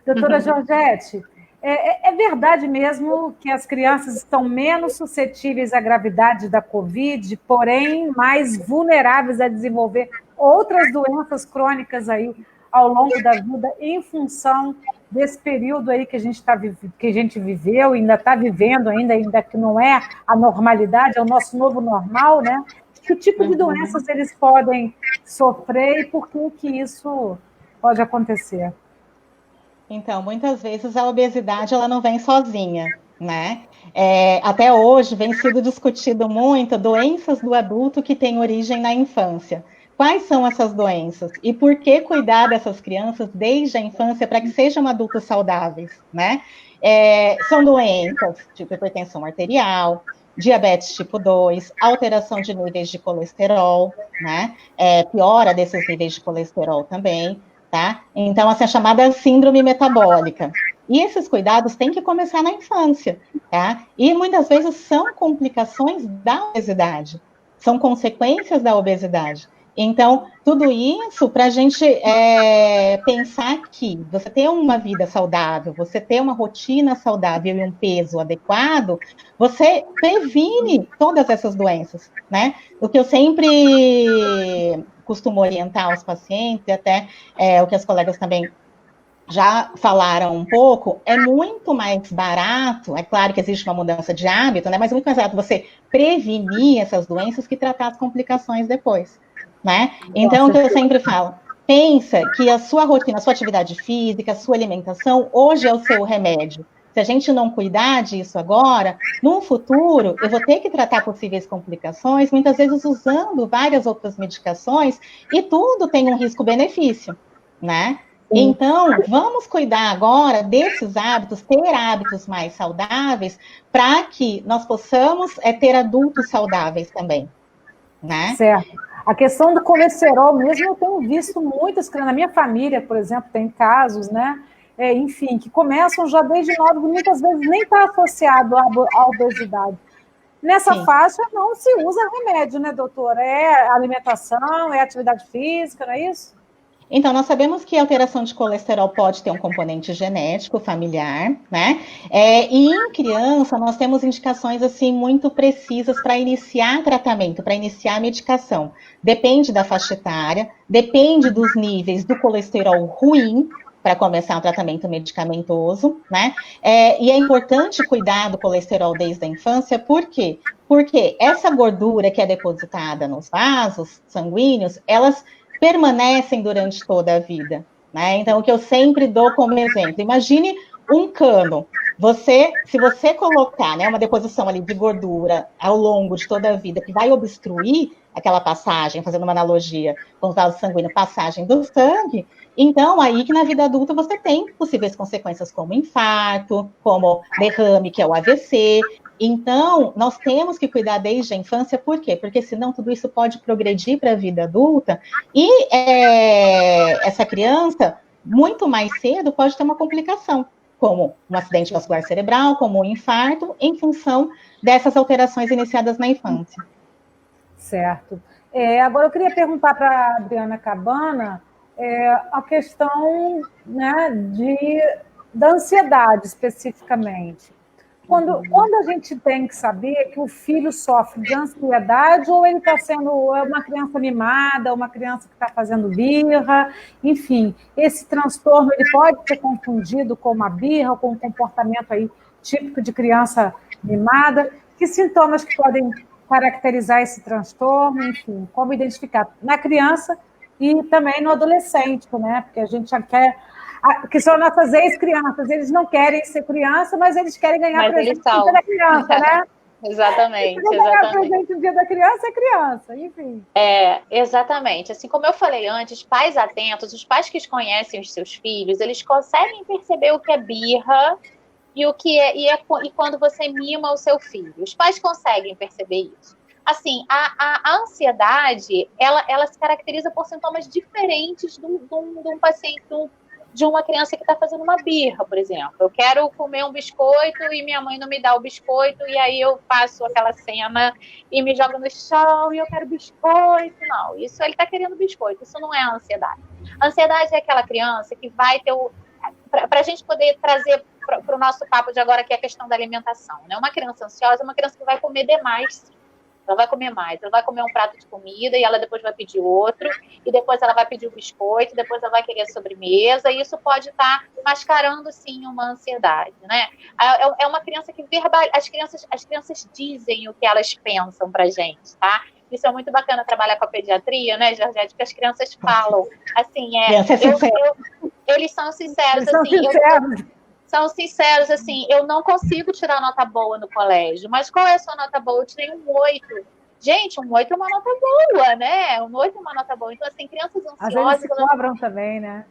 Doutora Georgette, é verdade mesmo que as crianças estão menos suscetíveis à gravidade da Covid, porém mais vulneráveis a desenvolver outras doenças crônicas aí ao longo da vida, em função desse período aí que a gente viveu, ainda está vivendo, ainda que não é a normalidade, é o nosso novo normal, né? Que tipo de doenças eles podem sofrer e por que isso pode acontecer? Então, muitas vezes a obesidade ela não vem sozinha, né? Até hoje vem sido discutido muito doenças do adulto que têm origem na infância. Quais são essas doenças? E por que cuidar dessas crianças desde a infância para que sejam adultos saudáveis, né? São doenças tipo hipertensão arterial, diabetes tipo 2, alteração de níveis de colesterol, né? Piora desses níveis de colesterol também, tá? Então, essa é a chamada síndrome metabólica. E esses cuidados têm que começar na infância, tá? E muitas vezes são complicações da obesidade, são consequências da obesidade. Então, tudo isso para a gente pensar que você ter uma vida saudável, você ter uma rotina saudável e um peso adequado, você previne todas essas doenças, né? O que eu sempre costumo orientar os pacientes, e até o que as colegas também já falaram um pouco, é muito mais barato, é claro que existe uma mudança de hábito, né? Mas é muito mais barato você prevenir essas doenças que tratar as complicações depois, né? Então, o que eu sempre falo, pensa que a sua rotina, a sua atividade física, a sua alimentação, hoje é o seu remédio. Se a gente não cuidar disso agora, no futuro, eu vou ter que tratar possíveis complicações, muitas vezes usando várias outras medicações, e tudo tem um risco-benefício, né? Então, vamos cuidar agora desses hábitos, ter hábitos mais saudáveis, para que nós possamos ter adultos saudáveis também, né? Certo. A questão do colesterol mesmo, eu tenho visto muitas crianças, na minha família, por exemplo, tem casos, né? Enfim, que começam já desde novos, e muitas vezes nem está associado à obesidade. Nessa Sim. faixa não se usa remédio, né, doutora? É alimentação, é atividade física, não é isso? Então, nós sabemos que a alteração de colesterol pode ter um componente genético, familiar, né? E em criança, nós temos indicações, assim, muito precisas para iniciar tratamento, para iniciar medicação. Depende da faixa etária, depende dos níveis do colesterol ruim, para começar um tratamento medicamentoso, né? E é importante cuidar do colesterol desde a infância, por quê? Porque essa gordura que é depositada nos vasos sanguíneos, elas permanecem durante toda a vida, né? Então, o que eu sempre dou como exemplo, imagine um cano. Se você colocar, né, uma deposição ali de gordura ao longo de toda a vida, que vai obstruir aquela passagem, fazendo uma analogia com os vasos sanguíneos, passagem do sangue, então aí que na vida adulta você tem possíveis consequências como infarto, como derrame, que é o AVC. Então, nós temos que cuidar desde a infância, por quê? Porque senão tudo isso pode progredir para a vida adulta e essa criança, muito mais cedo, pode ter uma complicação, como um acidente vascular cerebral, como um infarto, em função dessas alterações iniciadas na infância. Certo. Agora, eu queria perguntar para a Adriana Cabana a questão, né, da ansiedade, especificamente. Quando a gente tem que saber que o filho sofre de ansiedade ou ele está sendo uma criança mimada, uma criança que está fazendo birra, enfim, esse transtorno ele pode ser confundido com uma birra, com um comportamento aí típico de criança mimada. Que sintomas que podem caracterizar esse transtorno, enfim, como identificar na criança e também no adolescente, né? Porque a gente já quer... que são nossas ex-crianças, eles não querem ser criança, mas eles querem ganhar presente no dia da criança, né? Exatamente, ganhar presente no dia da criança é criança, enfim. Exatamente. Assim como eu falei antes, pais atentos, os pais que conhecem os seus filhos, eles conseguem perceber o que é birra e o que e quando você mima o seu filho. Os pais conseguem perceber isso. Assim, a ansiedade, ela se caracteriza por sintomas diferentes de um paciente, de uma criança que está fazendo uma birra, por exemplo. Eu quero comer um biscoito e minha mãe não me dá o biscoito, e aí eu faço aquela cena e me jogo no chão e eu quero biscoito. Não, isso ele está querendo biscoito, isso não é ansiedade. A ansiedade é aquela criança que vai ter para a gente poder trazer para o nosso papo de agora, que é a questão da alimentação, né? Uma criança ansiosa é uma criança que vai comer demais. Ela vai comer mais, ela vai comer um prato de comida e ela depois vai pedir outro, e depois ela vai pedir o biscoito, depois ela vai querer sobremesa, e isso pode estar mascarando, sim, uma ansiedade, né? É uma criança que as crianças dizem o que elas pensam pra gente, tá? Isso é muito bacana trabalhar com a pediatria, né, Georgette? Porque as crianças falam, assim, eles são sinceros, são sinceros, assim, eu não consigo tirar nota boa no colégio, mas qual é a sua nota boa? Eu tirei um 8. Gente, um 8 é uma nota boa, né? Um 8 é uma nota boa. Então, assim, crianças ansiosas... Às vezes se cobram também, né?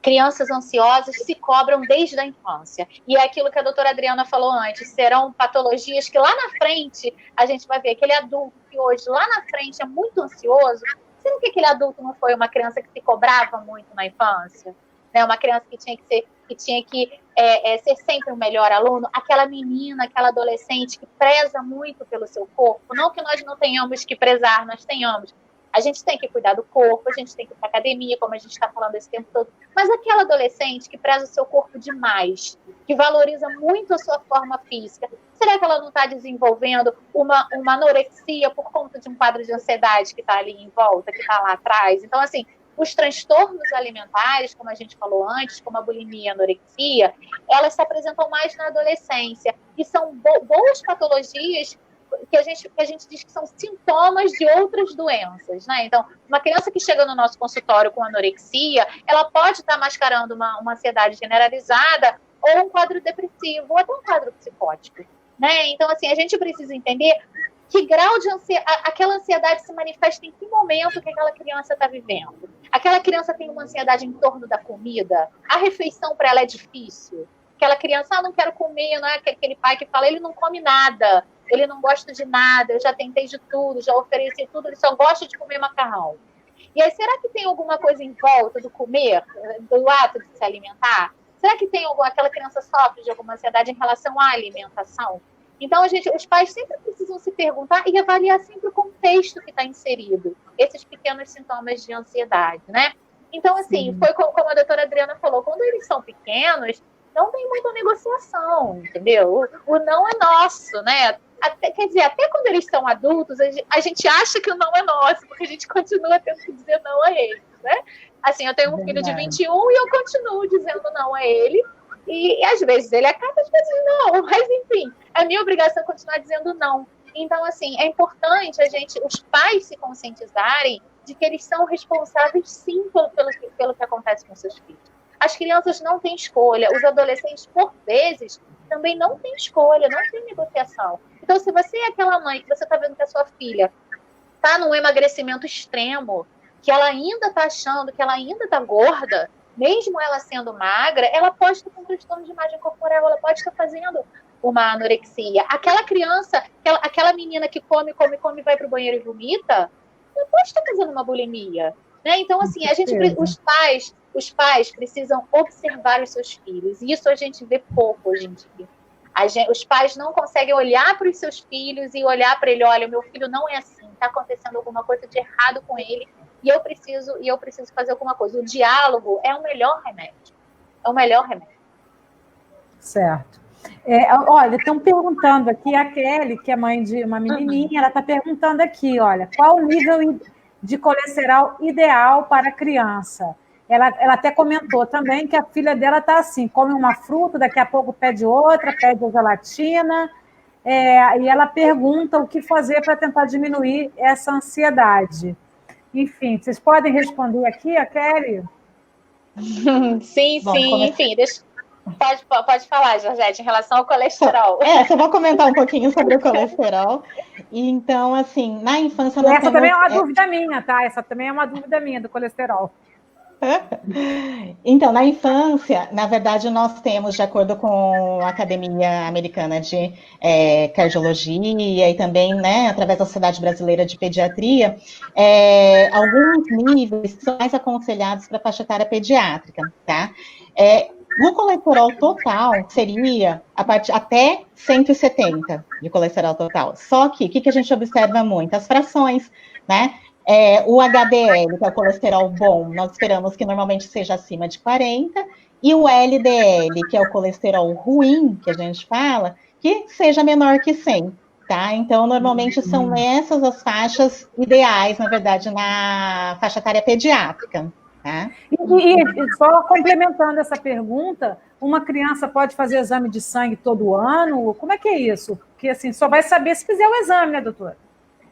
Crianças ansiosas se cobram desde a infância. E é aquilo que a doutora Adriana falou antes, serão patologias que lá na frente a gente vai ver. Aquele adulto que hoje, lá na frente, é muito ansioso, será que aquele adulto não foi uma criança que se cobrava muito na infância? Né? Uma criança que tinha que ser sempre o melhor aluno, aquela menina, aquela adolescente que preza muito pelo seu corpo, não que nós não tenhamos que prezar, nós tenhamos, A gente tem que cuidar do corpo, a gente tem que ir para academia, como a gente está falando esse tempo todo. Mas aquela adolescente que preza o seu corpo demais, que valoriza muito a sua forma física, será que ela não está desenvolvendo uma anorexia por conta de um quadro de ansiedade que está ali em volta, que está lá atrás? Então, assim, os transtornos alimentares, como a gente falou antes, como a bulimia e a anorexia, elas se apresentam mais na adolescência. E são boas patologias que a gente diz que são sintomas de outras doenças, né? Então, uma criança que chega no nosso consultório com anorexia, ela pode estar mascarando uma ansiedade generalizada ou um quadro depressivo, ou até um quadro psicótico, né? Então, assim, a gente precisa entender que grau de aquela ansiedade se manifesta em que momento que aquela criança está vivendo. Aquela criança tem uma ansiedade em torno da comida, a refeição para ela é difícil. Aquela criança, não quero comer, não é aquele pai que fala, ele não come nada, ele não gosta de nada, eu já tentei de tudo, já ofereci tudo, ele só gosta de comer macarrão. E aí, será que tem alguma coisa em volta do comer, do ato de se alimentar? Será que tem aquela criança sofre de alguma ansiedade em relação à alimentação? Então, os pais sempre precisam se perguntar e avaliar sempre o contexto que está inserido, esses pequenos sintomas de ansiedade, né? Então, assim, foi como a doutora Adriana falou, quando eles são pequenos, não tem muita negociação, entendeu? O não é nosso, né? Quer dizer, até quando eles são adultos, a gente acha que o não é nosso, porque a gente continua tendo que dizer não a eles, né? Assim, eu tenho um filho de 21 e eu continuo dizendo não a ele, e às vezes ele acaba, às vezes não, mas enfim, é minha obrigação continuar dizendo não. Então, assim, é importante os pais se conscientizarem de que eles são responsáveis, sim, pelo que acontece com seus filhos. As crianças não têm escolha, os adolescentes, por vezes, também não têm escolha, não tem negociação. Então, se você é aquela mãe que você está vendo que a sua filha está num emagrecimento extremo, que ela ainda está achando que ela ainda está gorda, mesmo ela sendo magra, ela pode estar com transtorno de imagem corporal, ela pode estar fazendo uma anorexia. Aquela criança, aquela menina que come, vai para o banheiro e vomita, ela pode estar fazendo uma bulimia, né? Então, assim, os pais precisam observar os seus filhos. E isso a gente vê pouco hoje em dia. Os pais não conseguem olhar para os seus filhos e olhar para ele, olha, meu filho não é assim, está acontecendo alguma coisa de errado com ele e eu preciso fazer alguma coisa. O diálogo é o melhor remédio. É o melhor remédio. Certo. Olha, estão perguntando aqui, a Kelly, que é mãe de uma menininha, ela está perguntando aqui, olha, qual o nível de colesterol ideal para a criança? Ela até comentou também que a filha dela está assim, come uma fruta, daqui a pouco pede outra, pede a gelatina, e ela pergunta o que fazer para tentar diminuir essa ansiedade. Enfim, vocês podem responder aqui, a Kelly? Sim, enfim, pode falar, Georgette, em relação ao colesterol. Só vou comentar um pouquinho sobre o colesterol. Então, assim, na infância... Essa também é uma dúvida minha, tá? Essa também é uma dúvida minha do colesterol. Então, na infância, na verdade, nós temos, de acordo com a Academia Americana de Cardiologia e também, né, através da Sociedade Brasileira de Pediatria, alguns níveis são mais aconselhados para a faixa etária pediátrica, tá? No colesterol total, seria até 170 de colesterol total. Só que, o que a gente observa muito? As frações, né? O HDL, que é o colesterol bom, nós esperamos que normalmente seja acima de 40, e o LDL, que é o colesterol ruim, que a gente fala, que seja menor que 100, tá? Então, normalmente são essas as faixas ideais, na verdade, na faixa etária pediátrica, tá? E só complementando essa pergunta, uma criança pode fazer exame de sangue todo ano? Como é que é isso? Porque, assim, só vai saber se fizer o exame, né, doutora?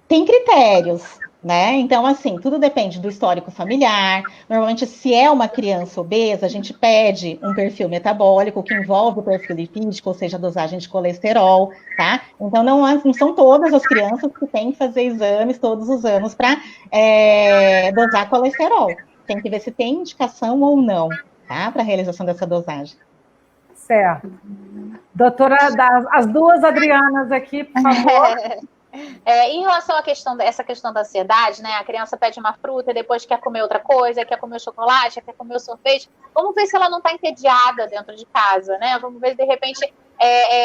Tem critérios, né? Então, assim, tudo depende do histórico familiar. Normalmente, se é uma criança obesa, a gente pede um perfil metabólico que envolve o perfil lipídico, ou seja, a dosagem de colesterol, tá? Então, não são todas as crianças que têm que fazer exames todos os anos para dosar colesterol. Tem que ver se tem indicação ou não, tá? Para a realização dessa dosagem. Certo. Doutora, as duas Adrianas aqui, por favor. Em relação à essa questão da ansiedade, né? A criança pede uma fruta e depois quer comer outra coisa, quer comer o chocolate, quer comer o sorvete. Vamos ver se ela não está entediada dentro de casa, né? Vamos ver se de repente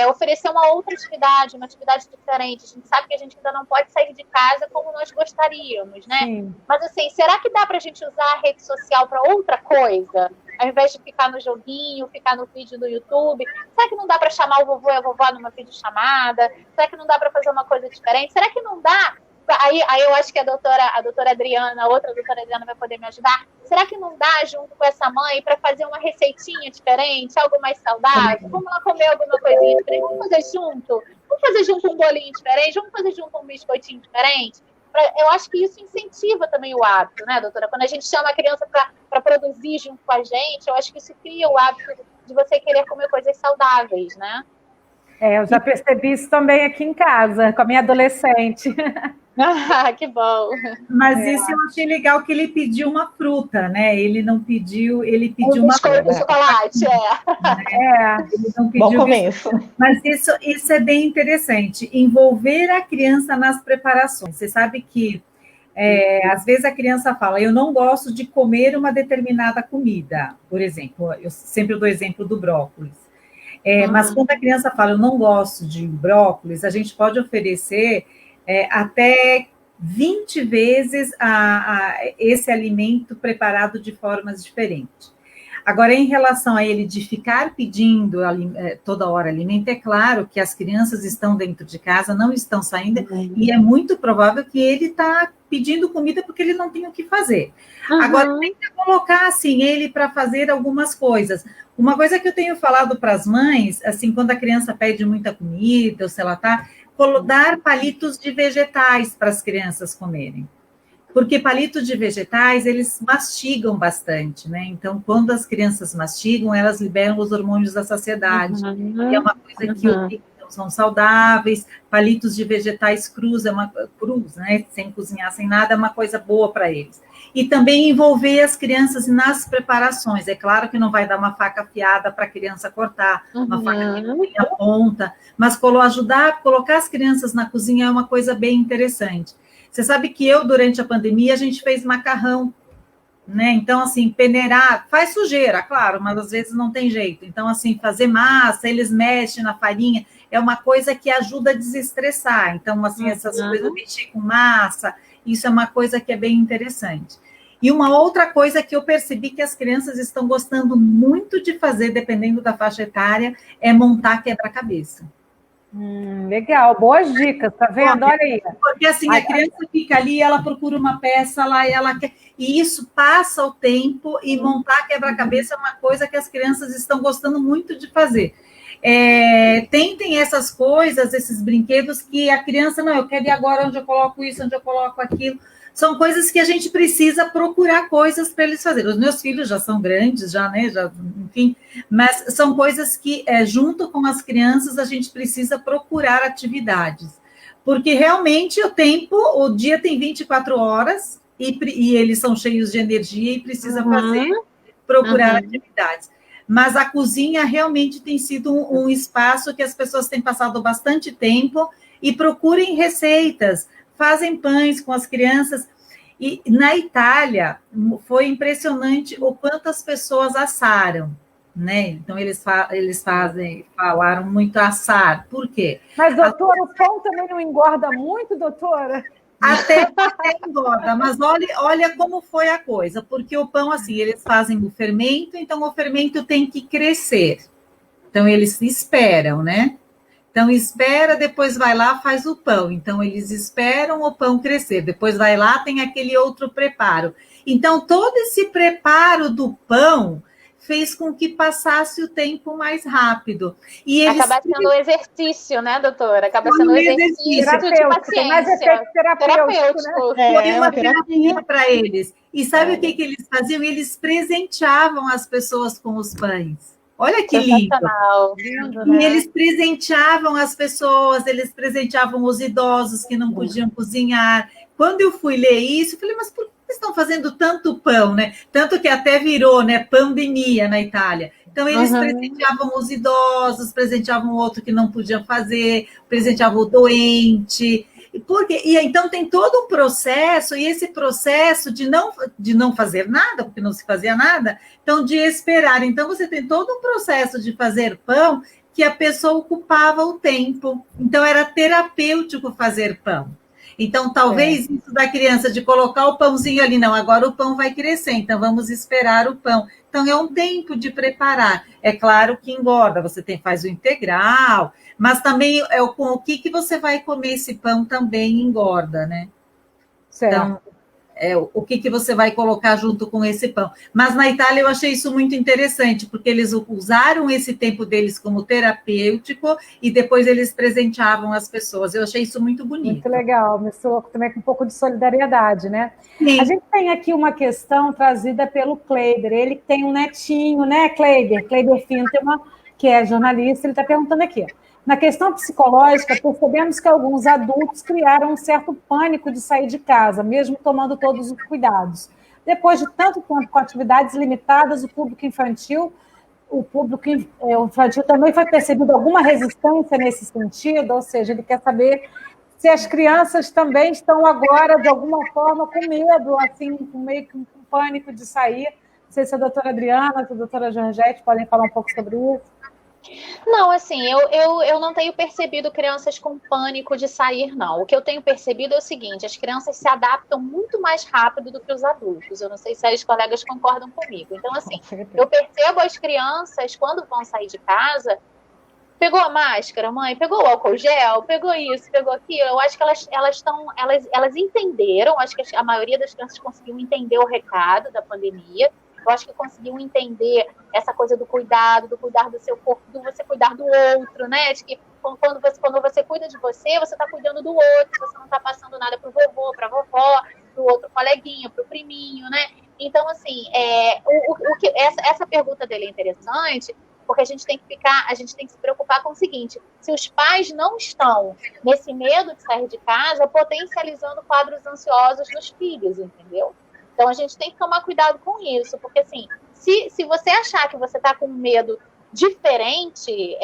oferecer uma outra atividade, uma atividade diferente. A gente sabe que a gente ainda não pode sair de casa como nós gostaríamos, né? Sim. Mas assim, será que dá para a gente usar a rede social para outra coisa? Ao invés de ficar no joguinho, ficar no vídeo do YouTube, será que não dá para chamar o vovô e a vovó numa videochamada? Será que não dá para fazer uma coisa diferente? Será que não dá? Aí eu acho que a doutora Adriana, a outra doutora Adriana vai poder me ajudar. Será que não dá, junto com essa mãe, para fazer uma receitinha diferente, algo mais saudável? Vamos lá comer alguma coisinha diferente? Vamos fazer junto? Vamos fazer junto um bolinho diferente? Vamos fazer junto um biscoitinho diferente? Eu acho que isso incentiva também o hábito, né, doutora? Quando a gente chama a criança para produzir junto com a gente, eu acho que isso cria o hábito de você querer comer coisas saudáveis, né? Eu já percebi isso também aqui em casa, com a minha adolescente. Que bom. Mas isso eu achei legal, que ele pediu uma fruta, né? Ele não pediu, ele pediu uma biscoito de chocolate, Ele não pediu Bom começo. Mas isso é bem interessante, envolver a criança nas preparações. Você sabe que, às vezes a criança fala, eu não gosto de comer uma determinada comida, por exemplo, eu sempre dou exemplo do brócolis. Mas quando a criança fala, eu não gosto de brócolis, a gente pode oferecer até 20 vezes esse alimento preparado de formas diferentes. Agora, em relação a ele de ficar pedindo toda hora alimento, é claro que as crianças estão dentro de casa, não estão saindo, e é muito provável que ele está pedindo comida porque ele não tem o que fazer. Agora, tem que colocar, assim, ele para fazer algumas coisas. Uma coisa que eu tenho falado para as mães, assim, quando a criança pede muita comida, ou se ela está, dar palitos de vegetais para as crianças comerem. Porque palitos de vegetais, eles mastigam bastante, né? Então, quando as crianças mastigam, elas liberam os hormônios da saciedade. E é uma coisa que são saudáveis. Palitos de vegetais crus, né? Sem cozinhar, sem nada, é uma coisa boa para eles. E também envolver as crianças nas preparações. É claro que não vai dar uma faca afiada para a criança cortar, uma faca que não tem a ponta, mas ajudar a colocar as crianças na cozinha é uma coisa bem interessante. Você sabe que durante a pandemia, a gente fez macarrão, né? Então, assim, peneirar, faz sujeira, claro, mas às vezes não tem jeito. Então, assim, fazer massa, eles mexem na farinha, é uma coisa que ajuda a desestressar. Então, assim, essas coisas, mexer com massa, isso é uma coisa que é bem interessante. E uma outra coisa que eu percebi que as crianças estão gostando muito de fazer, dependendo da faixa etária, é montar quebra-cabeça. Legal, boas dicas, tá vendo? Olha aí. Porque assim, a criança fica ali, ela procura uma peça lá, e ela quer. E isso passa o tempo, e montar quebra-cabeça é uma coisa que as crianças estão gostando muito de fazer. Tentem essas coisas, esses brinquedos que a criança, não, eu quero ir agora onde eu coloco isso, onde eu coloco aquilo. São coisas que a gente precisa procurar coisas para eles fazerem. Os meus filhos já são grandes, enfim, mas são coisas que, junto com as crianças, a gente precisa procurar atividades. Porque realmente o dia tem 24 horas e eles são cheios de energia e precisa procurar atividades. Mas a cozinha realmente tem sido um espaço que as pessoas têm passado bastante tempo e procurem receitas, fazem pães com as crianças. E na Itália, foi impressionante o quanto as pessoas assaram, né? Então, eles falaram muito assar. Por quê? Mas, doutora, o pão também não engorda muito, doutora? Até engorda, mas olha como foi a coisa, porque o pão, assim, eles fazem o fermento, então o fermento tem que crescer. Então, eles esperam, né? Então, espera, depois vai lá, faz o pão. Então, eles esperam o pão crescer. Depois vai lá, tem aquele outro preparo. Então, todo esse preparo do pão fez com que passasse o tempo mais rápido. E eles... Acaba sendo um exercício, né, doutora? Acaba sendo um exercício de paciência. Mais efeito terapêutico. Né? Foi uma terapia para eles. E sabe o que eles faziam? Eles presenteavam as pessoas com os pães. Olha que lindo. Lindo, né? E eles presenteavam as pessoas, eles presenteavam os idosos que não podiam cozinhar. Quando eu fui ler isso, eu falei, mas por que eles estão fazendo tanto pão, né? Tanto que até virou, né, pandemia na Itália. Então, eles presenteavam os idosos, presenteavam o outro que não podia fazer, presenteavam o doente. Então tem todo um processo, e esse processo de não fazer nada, porque não se fazia nada, então de esperar. Então você tem todo um processo de fazer pão que a pessoa ocupava o tempo. Então, era terapêutico fazer pão. Então, talvez isso da criança de colocar o pãozinho ali, não, agora o pão vai crescer, então vamos esperar o pão. Então, é um tempo de preparar. É claro que engorda, você faz o integral, mas também com o que você vai comer esse pão também engorda, né? Certo. Então, o que você vai colocar junto com esse pão. Mas na Itália eu achei isso muito interessante, porque eles usaram esse tempo deles como terapêutico e depois eles presenteavam as pessoas. Eu achei isso muito bonito. Muito legal, misturou também com um pouco de solidariedade, né? Sim. A gente tem aqui uma questão trazida pelo Kleiber, ele tem um netinho, né, Kleiber Fintelman, que é jornalista, ele está perguntando aqui. Na questão psicológica, percebemos que alguns adultos criaram um certo pânico de sair de casa, mesmo tomando todos os cuidados. Depois de tanto tempo com atividades limitadas, o público infantil também foi percebido alguma resistência nesse sentido, ou seja, ele quer saber se as crianças também estão agora, de alguma forma, com medo, assim, com meio que um pânico de sair. Não sei se a doutora Adriana, se a doutora Georgette podem falar um pouco sobre isso. Não, assim, eu não tenho percebido crianças com pânico de sair, não. O que eu tenho percebido é o seguinte, as crianças se adaptam muito mais rápido do que os adultos. Eu não sei se as colegas concordam comigo. Então, assim, eu percebo as crianças, quando vão sair de casa, pegou a máscara, mãe? Pegou o álcool gel? Pegou isso, pegou aquilo? Eu acho que elas entenderam, acho que a maioria das crianças conseguiu entender o recado da pandemia. Eu acho que conseguiu entender essa coisa do cuidar do seu corpo, do você cuidar do outro, né? De que quando você cuida de você, você está cuidando do outro, você não está passando nada para o vovô, para a vovó, para o outro coleguinha, para o priminho, né? Então, assim, essa pergunta dele é interessante, porque a gente tem que se preocupar com o seguinte: se os pais não estão nesse medo de sair de casa, potencializando quadros ansiosos nos filhos, entendeu? Então, a gente tem que tomar cuidado com isso, porque, assim, se você achar que você está com medo diferente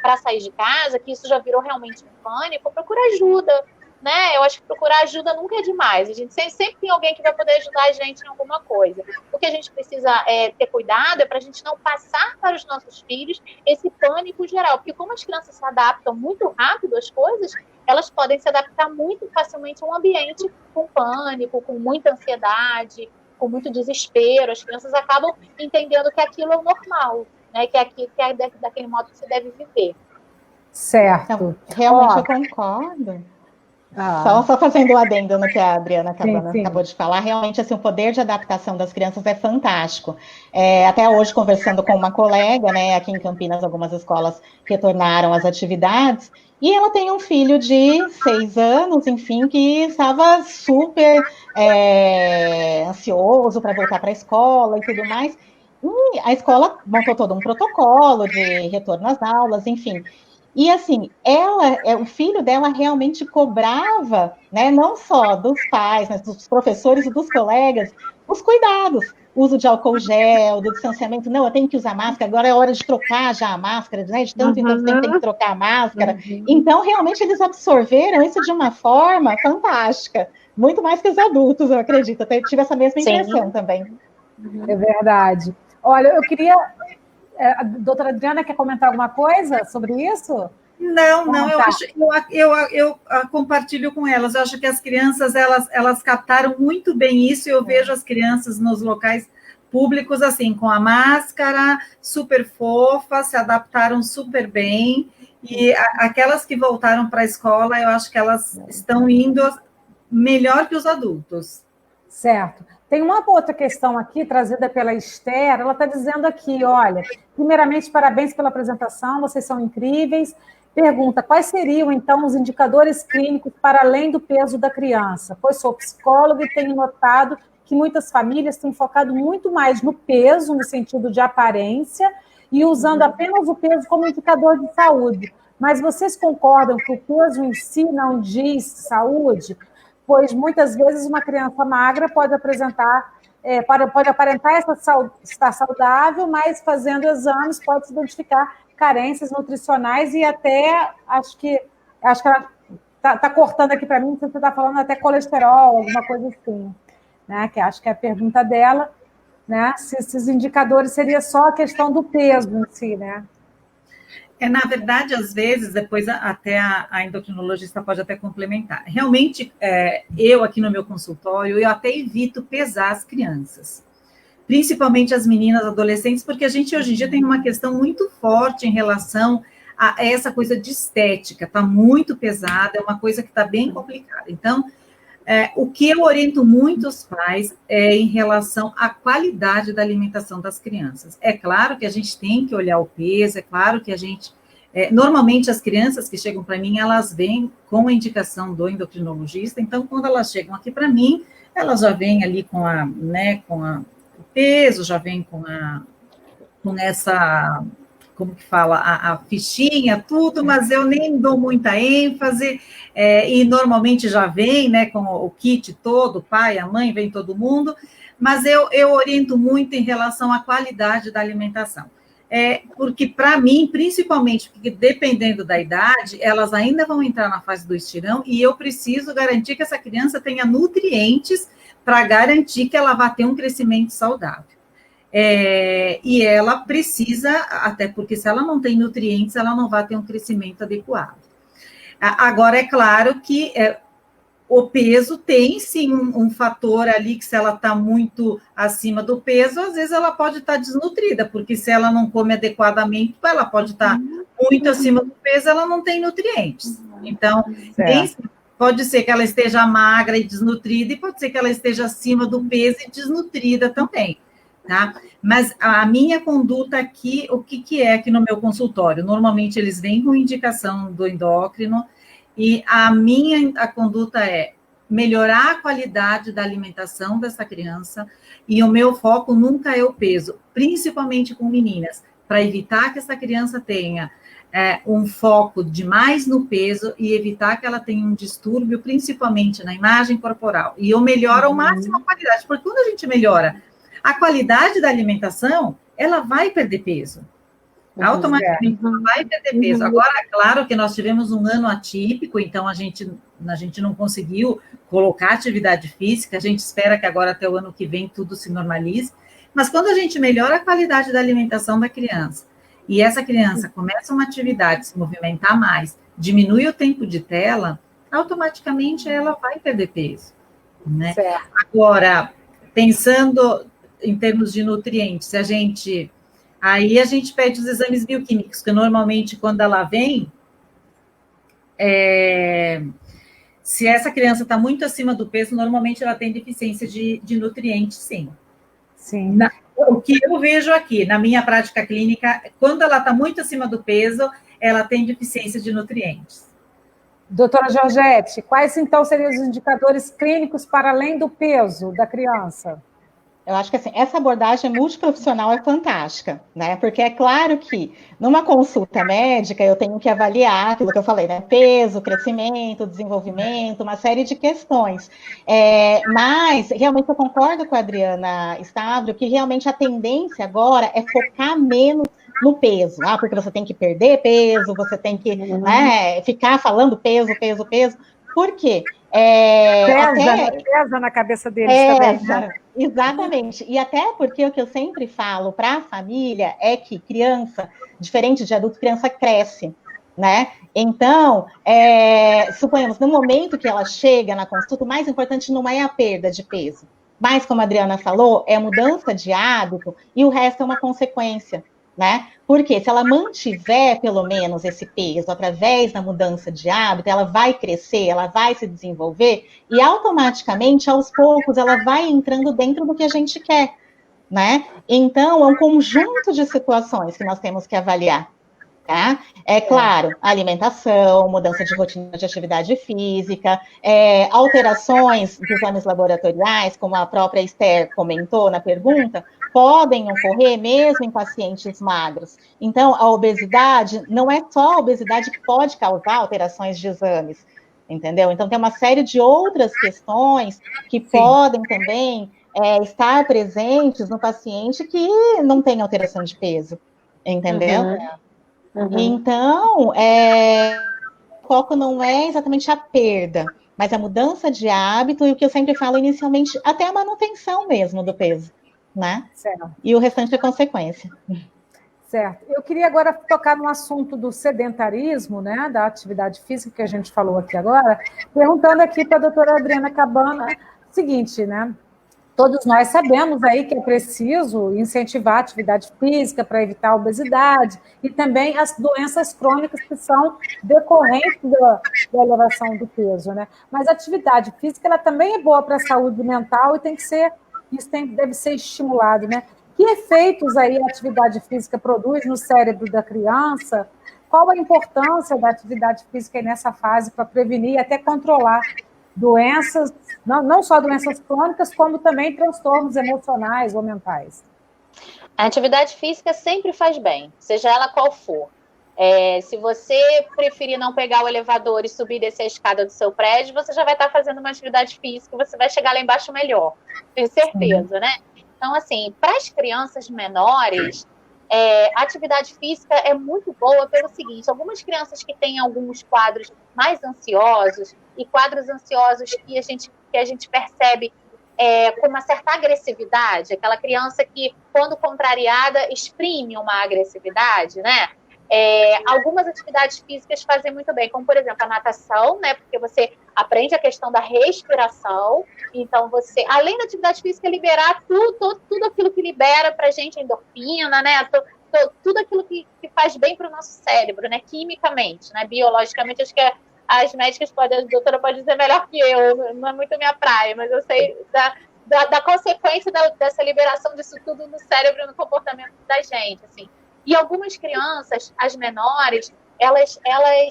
para sair de casa, que isso já virou realmente um pânico, procura ajuda, né? Eu acho que procurar ajuda nunca é demais. A gente sempre tem alguém que vai poder ajudar a gente em alguma coisa. O que a gente precisa ter cuidado é para a gente não passar para os nossos filhos esse pânico geral, porque como as crianças se adaptam muito rápido às coisas, elas podem se adaptar muito facilmente a um ambiente com pânico, com muita ansiedade, com muito desespero. As crianças acabam entendendo que aquilo é o normal, né? Que é daquele modo que se deve viver. Certo. Então, realmente eu concordo. Só fazendo o adendo no que a Adriana acabou de falar, realmente assim, o poder de adaptação das crianças é fantástico. Até hoje, conversando com uma colega, né, aqui em Campinas, algumas escolas retornaram às atividades, e ela tem um filho de 6 anos, enfim, que estava super ansioso para voltar para a escola e tudo mais. E a escola montou todo um protocolo de retorno às aulas, enfim. E assim, o filho dela realmente cobrava, né, não só dos pais, mas dos professores e dos colegas, os cuidados, uso de álcool gel, do distanciamento. Não, eu tenho que usar máscara, agora é hora de trocar já a máscara, né, de tanto em tanto tempo tem que trocar a máscara. Então, realmente, eles absorveram isso de uma forma fantástica, muito mais que os adultos, eu acredito. Eu tive essa mesma impressão também. É verdade. Olha, eu queria... A doutora Adriana quer comentar alguma coisa sobre isso? Não, eu compartilho com elas. Eu acho que as crianças, elas captaram muito bem isso, e eu vejo as crianças nos locais públicos, assim, com a máscara, super fofas, se adaptaram super bem, e aquelas que voltaram para a escola, eu acho que elas estão indo melhor que os adultos. Certo. Tem uma outra questão aqui, trazida pela Esther, ela está dizendo aqui, olha, primeiramente, parabéns pela apresentação, vocês são incríveis. Pergunta, quais seriam, então, os indicadores clínicos para além do peso da criança? Pois sou psicóloga e tenho notado que muitas famílias têm focado muito mais no peso, no sentido de aparência, e usando apenas o peso como indicador de saúde. Mas vocês concordam que o peso em si não diz saúde? Pois muitas vezes uma criança magra pode aparentar estar saudável, mas fazendo exames pode se identificar carências nutricionais e até, acho que ela está cortando aqui para mim, você está falando até colesterol, alguma coisa assim, né? Que acho que é a pergunta dela, né? Se esses indicadores seria só a questão do peso em si, né? Na verdade, às vezes, depois até a endocrinologista pode até complementar. Realmente, eu aqui no meu consultório, eu até evito pesar as crianças, principalmente as meninas, adolescentes, porque a gente hoje em dia tem uma questão muito forte em relação a essa coisa de estética, está muito pesada, é uma coisa que está bem complicada. Então, o que eu oriento muito os pais é em relação à qualidade da alimentação das crianças. É claro que a gente tem que olhar o peso, é claro que a gente... normalmente, as crianças que chegam para mim, elas vêm com a indicação do endocrinologista, então, quando elas chegam aqui para mim, elas já vêm ali com o peso, já vêm com essa... como que fala, a fichinha, tudo, mas eu nem dou muita ênfase, e normalmente já vem, né, com o kit todo, o pai, a mãe, vem todo mundo, mas eu oriento muito em relação à qualidade da alimentação. Porque, para mim, principalmente, porque dependendo da idade, elas ainda vão entrar na fase do estirão, e eu preciso garantir que essa criança tenha nutrientes para garantir que ela vai ter um crescimento saudável. E ela precisa, até porque se ela não tem nutrientes, ela não vai ter um crescimento adequado. Agora, é claro que o peso tem, sim, um fator ali, que se ela está muito acima do peso, às vezes ela pode estar desnutrida, porque se ela não come adequadamente, ela pode estar muito acima do peso, ela não tem nutrientes. Então, pode ser que ela esteja magra e desnutrida, e pode ser que ela esteja acima do peso e desnutrida também. Tá? Mas a minha conduta aqui, o que é aqui no meu consultório? Normalmente eles vêm com indicação do endócrino, e a conduta é melhorar a qualidade da alimentação dessa criança, e o meu foco nunca é o peso, principalmente com meninas, para evitar que essa criança tenha um foco demais no peso e evitar que ela tenha um distúrbio, principalmente na imagem corporal. E eu melhoro ao máximo a qualidade, porque quando a gente melhora a qualidade da alimentação, ela vai perder peso. Automaticamente ela vai perder peso. Agora, é claro que nós tivemos um ano atípico, então a gente não conseguiu colocar atividade física, a gente espera que agora até o ano que vem tudo se normalize, mas quando a gente melhora a qualidade da alimentação da criança, e essa criança começa uma atividade, se movimentar mais, diminui o tempo de tela, automaticamente ela vai perder peso. Né? Agora, pensando em termos de nutrientes, aí a gente pede os exames bioquímicos, que normalmente quando ela vem, se essa criança está muito acima do peso, normalmente ela tem deficiência de nutrientes, sim. Sim. O que eu vejo aqui, na minha prática clínica, quando ela está muito acima do peso, ela tem deficiência de nutrientes. Doutora Georgette, quais então seriam os indicadores clínicos para além do peso da criança? Eu acho que assim, essa abordagem multiprofissional é fantástica, né? Porque é claro que numa consulta médica eu tenho que avaliar aquilo que eu falei, né? Peso, crescimento, desenvolvimento, uma série de questões. Mas realmente eu concordo com a Adriana Stavro que realmente a tendência agora é focar menos no peso, porque você tem que perder peso, você tem que ficar falando peso. Por quê? Pesa na cabeça deles também, né? Exatamente. E até porque o que eu sempre falo para a família é que criança, diferente de adulto, criança cresce, né? Então, suponhamos, no momento que ela chega na consulta, o mais importante não é a perda de peso, mas, como a Adriana falou, é a mudança de hábito e o resto é uma consequência. Né? Porque se ela mantiver pelo menos esse peso através da mudança de hábito, ela vai crescer, ela vai se desenvolver e automaticamente, aos poucos, ela vai entrando dentro do que a gente quer, né? Então, é um conjunto de situações que nós temos que avaliar. Tá? É claro, alimentação, mudança de rotina de atividade física, alterações dos exames laboratoriais, como a própria Esther comentou na pergunta, podem ocorrer mesmo em pacientes magros. Então, a obesidade, não é só a obesidade que pode causar alterações de exames, entendeu? Então, tem uma série de outras questões que podem também estar presentes no paciente que não tem alteração de peso, entendeu? Então, o foco não é exatamente a perda, mas a mudança de hábito e o que eu sempre falo inicialmente, até a manutenção mesmo do peso, né? Certo. E o restante é consequência. Certo. Eu queria agora tocar no assunto do sedentarismo, né, da atividade física que a gente falou aqui agora, perguntando aqui para a doutora Adriana Cabana o seguinte, né? Todos nós sabemos aí que é preciso incentivar a atividade física para evitar a obesidade e também as doenças crônicas que são decorrentes da elevação do peso, né? Mas a atividade física ela também é boa para a saúde mental e deve ser estimulado, né? Que efeitos aí a atividade física produz no cérebro da criança? Qual a importância da atividade física nessa fase para prevenir e até controlar doenças, não só doenças crônicas, como também transtornos emocionais ou mentais? A atividade física sempre faz bem, seja ela qual for. Se você preferir não pegar o elevador e subir e descer a escada do seu prédio, você já vai estar fazendo uma atividade física, você vai chegar lá embaixo melhor, tenho certeza, né? Então, assim, para as crianças menores, a atividade física é muito boa pelo seguinte: algumas crianças que têm alguns quadros mais ansiosos, e quadros ansiosos que a gente percebe com uma certa agressividade, aquela criança que, quando contrariada, exprime uma agressividade, né? Algumas atividades físicas fazem muito bem, como, por exemplo, a natação, né? Porque você aprende a questão da respiração, então você, além da atividade física, liberar tudo aquilo que libera pra gente, a endorfina, né? Tudo aquilo que faz bem para o nosso cérebro, né? Quimicamente, né? Biologicamente, acho que as médicas a doutora pode dizer melhor que eu, não é muito minha praia, mas eu sei da consequência dessa liberação disso tudo no cérebro e no comportamento da gente, assim. E algumas crianças, as menores, elas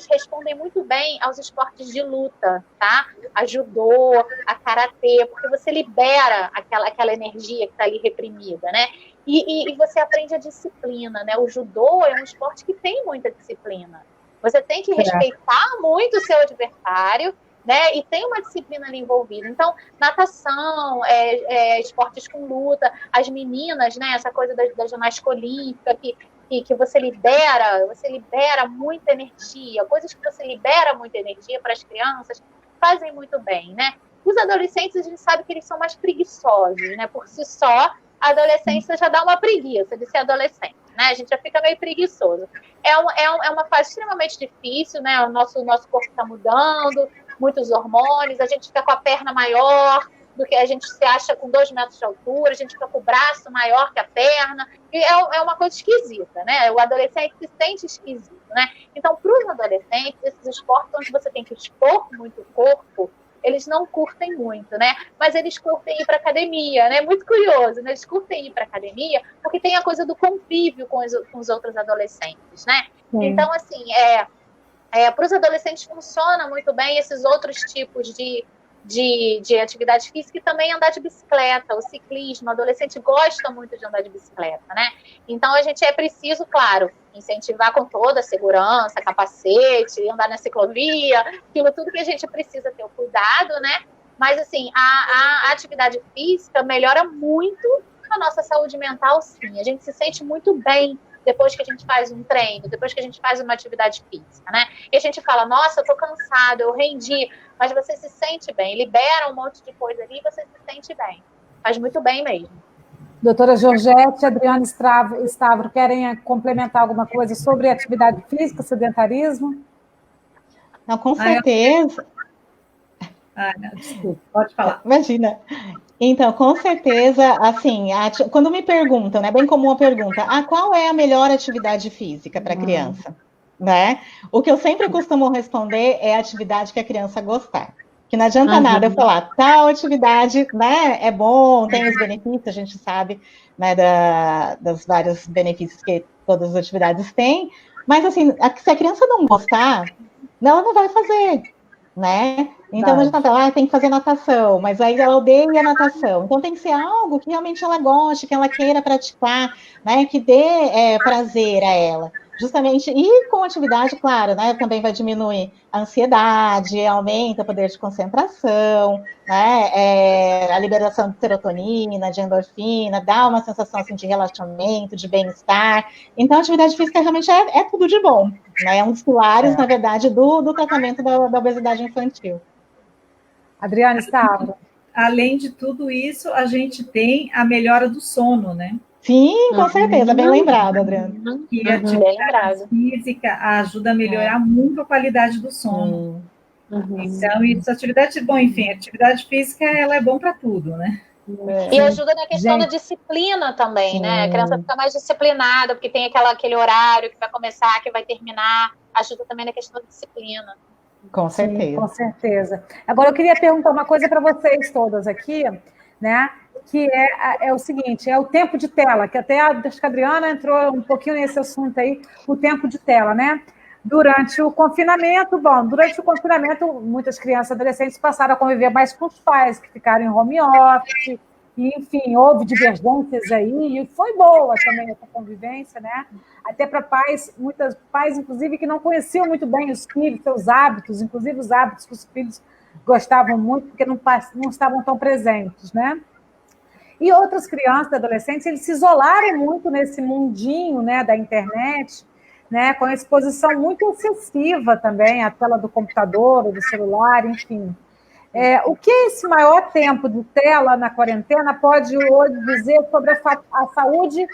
respondem muito bem aos esportes de luta, tá? A judô, a karatê, porque você libera aquela energia que está ali reprimida, né? E você aprende a disciplina, né? O judô é um esporte que tem muita disciplina. Você tem que respeitar muito o seu adversário, né? E tem uma disciplina ali envolvida. Então, natação, esportes com luta, as meninas, né? Essa coisa da ginástica olímpica, que você libera muita energia, coisas que você libera muita energia para as crianças, fazem muito bem, né? Os adolescentes, a gente sabe que eles são mais preguiçosos, né? Por si só, a adolescência já dá uma preguiça de ser adolescente, né? A gente já fica meio preguiçoso. É uma fase extremamente difícil, né? O nosso corpo está mudando, muitos hormônios, a gente fica com a perna maior do que a gente se acha com 2 metros de altura, a gente fica com o braço maior que a perna, e é uma coisa esquisita, né? O adolescente se sente esquisito, né? Então, para os adolescentes, esses esportes onde você tem que expor muito o corpo, eles não curtem muito, né? Mas eles curtem ir para academia, né? Muito curioso, né? Eles curtem ir para academia porque tem a coisa do convívio com os outros adolescentes, né? Então, assim, para os adolescentes funciona muito bem esses outros tipos de atividade física e também andar de bicicleta, o ciclismo. O adolescente gosta muito de andar de bicicleta, né? Então, a gente é preciso, claro, incentivar com toda a segurança, capacete, andar na ciclovia, aquilo tudo que a gente precisa ter o cuidado, né? Mas, assim, a atividade física melhora muito a nossa saúde mental, sim. A gente se sente muito bem depois que a gente faz um treino, depois que a gente faz uma atividade física, né? E a gente fala, nossa, eu tô cansado, eu rendi, mas você se sente bem, libera um monte de coisa ali e você se sente bem. Faz muito bem mesmo. Doutora Georgette, Adriana Stavro, querem complementar alguma coisa sobre atividade física, sedentarismo? Não, com certeza. Desculpa, pode falar. Imagina. Então, com certeza, assim, quando me perguntam, né, bem comum a pergunta, qual é a melhor atividade física para a criança? Né? O que eu sempre costumo responder é a atividade que a criança gostar. Que não adianta nada eu falar, tal atividade, né, é bom, tem os benefícios, a gente sabe, né, dos vários benefícios que todas as atividades têm, mas, assim, se a criança não gostar, ela não vai fazer, né? Então, a gente fala, tem que fazer natação, mas aí ela odeia a natação. Então, tem que ser algo que realmente ela goste, que ela queira praticar, né? Que dê prazer a ela. Justamente, e com atividade, claro, né? Também vai diminuir a ansiedade, aumenta o poder de concentração, né? A liberação de serotonina, de endorfina, dá uma sensação assim, de relaxamento, de bem-estar. Então, a atividade física realmente é tudo de bom, né? É um dos pilares, na verdade, do tratamento da obesidade infantil. Adriana Stavro. Além de tudo isso, a gente tem a melhora do sono, né? Sim, com certeza, bem lembrado, Adriana. E Bem lembrado. atividade física ajuda a melhorar muito a qualidade do sono. Então, isso, enfim, atividade física, ela é bom para tudo, né? E ajuda na questão da disciplina também, né? A criança fica mais disciplinada, porque tem aquele horário que vai começar, que vai terminar. Ajuda também na questão da disciplina. Com certeza. Sim, com certeza. Agora, eu queria perguntar uma coisa para vocês todas aqui, né? Que é o seguinte, é o tempo de tela, que até acho que a Adriana entrou um pouquinho nesse assunto aí, o tempo de tela, né? Durante o confinamento, muitas crianças e adolescentes passaram a conviver mais com os pais, que ficaram em home office, e, enfim, houve divergências aí, e foi boa também essa convivência, né? Até para muitos pais, inclusive, que não conheciam muito bem os filhos, seus hábitos, inclusive os hábitos que os filhos gostavam muito, porque não estavam tão presentes, né? E outras crianças e adolescentes, eles se isolaram muito nesse mundinho, né, da internet, né, com a exposição muito excessiva também à tela do computador, do celular, enfim. O que esse maior tempo de tela na quarentena pode hoje dizer sobre a saúde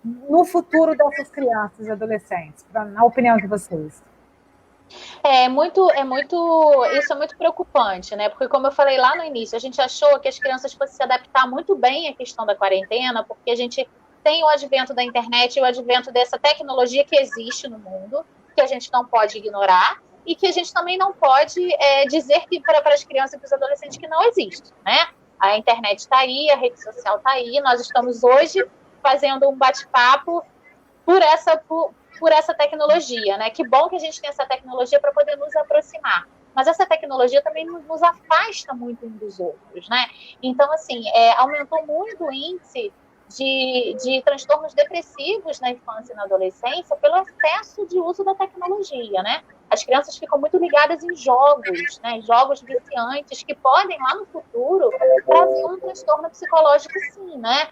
no futuro dessas crianças e adolescentes, na opinião de vocês? Isso é muito preocupante, né? Porque, como eu falei lá no início, a gente achou que as crianças fossem se adaptar muito bem à questão da quarentena, porque a gente tem o advento da internet e o advento dessa tecnologia que existe no mundo, que a gente não pode ignorar, e que a gente também não pode dizer que para as crianças e para os adolescentes que não existe, né? A internet está aí, a rede social está aí, nós estamos hoje fazendo um bate-papo por essa tecnologia, né? Que bom que a gente tem essa tecnologia para poder nos aproximar. Mas essa tecnologia também nos afasta muito uns dos outros, né? Então, assim, aumentou muito o índice de transtornos depressivos na infância e na adolescência pelo excesso de uso da tecnologia, né? As crianças ficam muito ligadas em jogos, né? Jogos viciantes que podem, lá no futuro, trazer um transtorno psicológico, sim, né?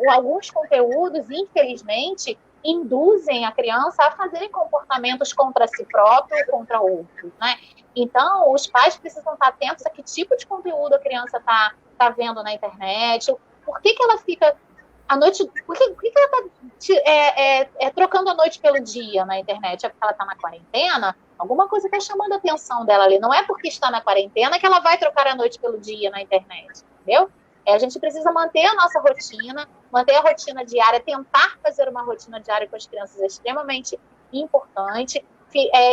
Alguns conteúdos, infelizmente, induzem a criança a fazerem comportamentos contra si próprio ou contra outros, né? Então, os pais precisam estar atentos a que tipo de conteúdo a criança está vendo na internet, por que ela fica à noite, por que ela está trocando a noite pelo dia na internet? É porque ela está na quarentena? Alguma coisa está chamando a atenção dela ali. Não é porque está na quarentena que ela vai trocar a noite pelo dia na internet, entendeu? A gente precisa manter a nossa rotina, manter a rotina diária, tentar fazer uma rotina diária com as crianças é extremamente importante,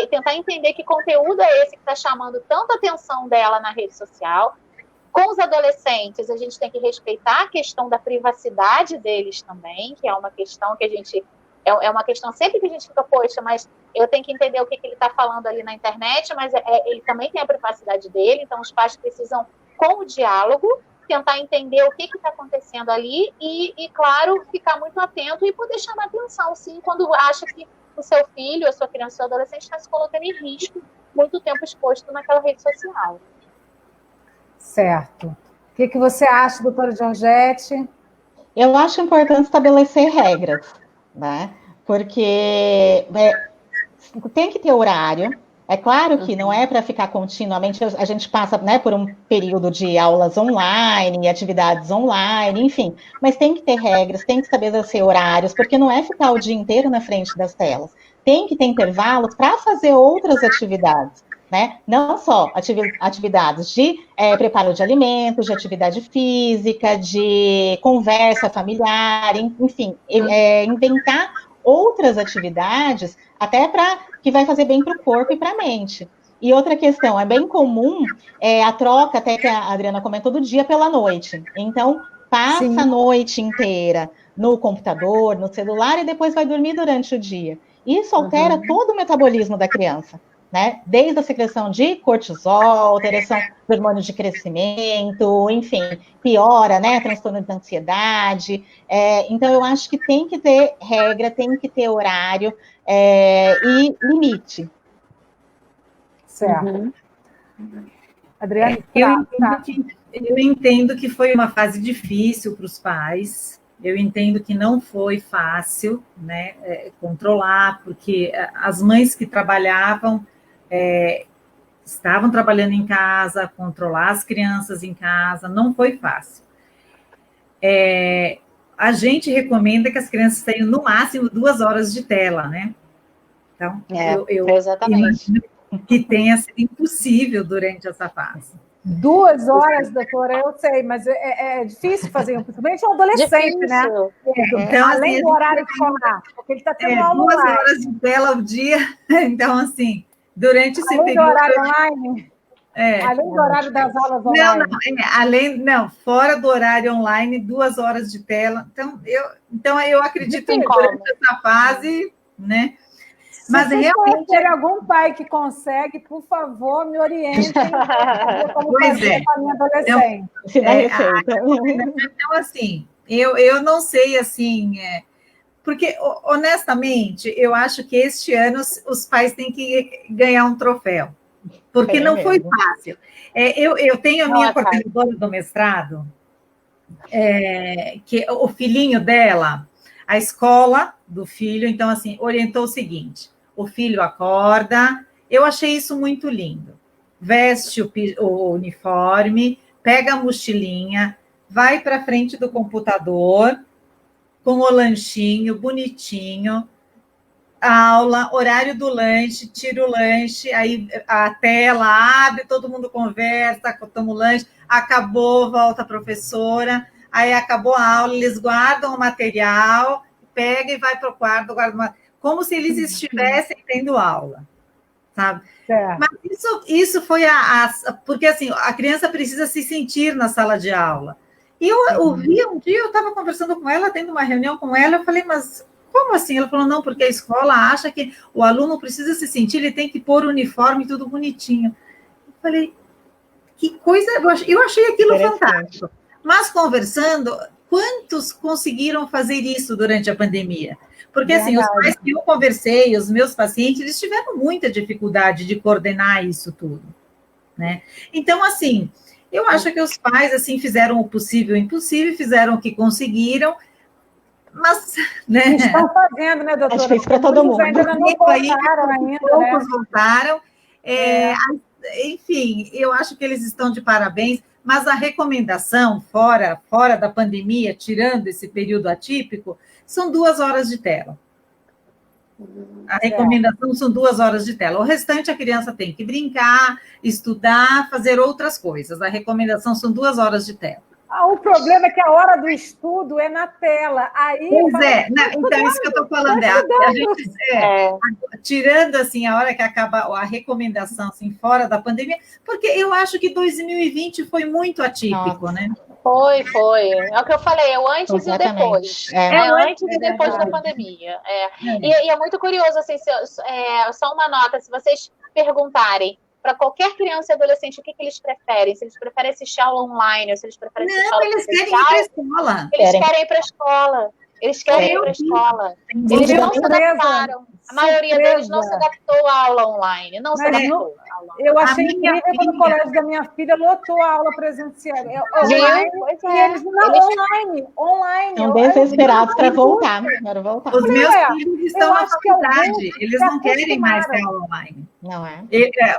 tentar entender que conteúdo é esse que está chamando tanta atenção dela na rede social. Com os adolescentes, a gente tem que respeitar a questão da privacidade deles também, que é uma questão que a gente... É uma questão sempre que a gente fica, poxa, mas eu tenho que entender o que ele está falando ali na internet, mas ele também tem a privacidade dele, então os pais precisam, com o diálogo, tentar entender o que está acontecendo ali e, claro, ficar muito atento e poder chamar atenção, sim, quando acha que o seu filho, a sua criança, o seu adolescente está se colocando em risco muito tempo exposto naquela rede social. Certo. O que você acha, doutora Georgette? Eu acho importante estabelecer regras, né? Porque tem que ter horário. É claro que não é para ficar continuamente, a gente passa, né, por um período de aulas online, atividades online, enfim, mas tem que ter regras, tem que estabelecer horários, porque não é ficar o dia inteiro na frente das telas. Tem que ter intervalos para fazer outras atividades, né? Não só atividades de preparo de alimentos, de atividade física, de conversa familiar, enfim, inventar outras atividades, até que vai fazer bem para o corpo e para a mente. E outra questão, é bem comum a troca, até que a Adriana comentou, do dia pela noite. Então, passa a noite inteira no computador, no celular, e depois vai dormir durante o dia. Isso altera todo o metabolismo da criança, né? Desde a secreção de cortisol, alteração do hormônio de crescimento, enfim, piora, né? Transtorno de ansiedade. Então, eu acho que tem que ter regra, tem que ter horário e limite. Certo. Adriana, eu entendo que foi uma fase difícil para os pais. Eu entendo que não foi fácil, né, controlar, porque as mães que trabalhavam estavam trabalhando em casa, controlar as crianças em casa, não foi fácil. a gente recomenda que as crianças tenham, no máximo, 2 horas de tela, né? Então, eu exatamente. imagino que tenha sido impossível durante essa fase. 2 horas, doutora, eu sei, mas é difícil fazer, principalmente um adolescente, né? Então, além assim, do horário escolar, porque ele está tendo aula 2 online. horas de tela ao dia, então, assim, durante esse além período... do horário online? Além do horário das aulas online? Não, fora do horário online, 2 horas de tela. Então eu acredito que durante essa fase, né? Mas se realmente ter algum pai que consegue, por favor, me oriente como fazer com a minha adolescente. Então, assim, eu não sei, assim, porque, honestamente, eu acho que este ano os pais têm que ganhar um troféu, porque não foi fácil. Eu tenho a minha coordenadora do mestrado, que o filhinho dela, a escola do filho, então, assim, orientou o seguinte: o filho acorda, eu achei isso muito lindo, veste o uniforme, pega a mochilinha, vai para frente do computador, com o lanchinho bonitinho, aula, horário do lanche, tira o lanche, aí a tela abre, todo mundo conversa, toma o lanche, acabou, volta a professora, aí acabou a aula, eles guardam o material, pega e vai para o quarto, como se eles estivessem tendo aula, sabe? Mas isso foi porque assim, a criança precisa se sentir na sala de aula. E eu ouvi um dia, eu estava conversando com ela, tendo uma reunião com ela, eu falei, mas como assim? Ela falou, não, porque a escola acha que o aluno precisa se sentir, ele tem que pôr o uniforme tudo bonitinho. Eu falei, que coisa, eu achei aquilo fantástico. Mas conversando, quantos conseguiram fazer isso durante a pandemia? Porque assim, os pais que eu conversei, os meus pacientes, eles tiveram muita dificuldade de coordenar isso tudo, né? Então, assim, eu acho que os pais, assim, fizeram o possível e o impossível, fizeram o que conseguiram, mas, né? Estão fazendo, né, doutora? Acho que é isso para todo mundo. Ainda não voltaram ainda, poucos voltaram. Enfim, eu acho que eles estão de parabéns, mas a recomendação, fora da pandemia, tirando esse período atípico, são 2 horas de tela. A recomendação são 2 horas de tela. O restante a criança tem que brincar, estudar, fazer outras coisas. A recomendação são 2 horas de tela. O problema é que a hora do estudo é na tela. Aí então isso que eu estou falando. Tirando assim a hora que acaba a recomendação assim, fora da pandemia, porque eu acho que 2020 foi muito atípico, né? Foi. É o que eu falei, é o antes e o depois. O antes e depois da pandemia. E é muito curioso, assim, só uma nota, se vocês perguntarem para qualquer criança e adolescente o que eles preferem, se eles preferem assistir aula online ou se eles preferem assistir aula presencial, eles querem ir para a escola. Eles querem ir para a escola. Eles não se adaptaram. A maioria deles não se adaptou à aula online. Não se adaptou. Eu achei incrível quando o colégio da minha filha lotou a aula presencial. Online, e eles não, online. Estão desesperados para voltar. Quero voltar. Os meus filhos estão na faculdade. Eles não querem mais ter aula online. Não é?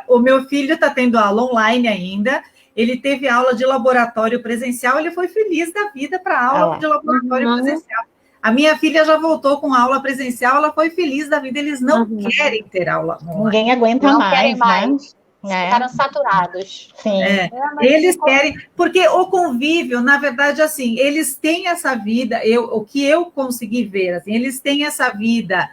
O meu filho está tendo aula online ainda. Ele teve aula de laboratório presencial. Ele foi feliz da vida para a aula de laboratório presencial. A minha filha já voltou com aula presencial, ela foi feliz da vida, eles não querem ter aula online. Ninguém aguenta não mais, querem mais. Né? Ficaram saturados. Sim. Eles querem, porque o convívio, na verdade, assim, eles têm essa vida, o que eu consegui ver, assim, eles têm essa vida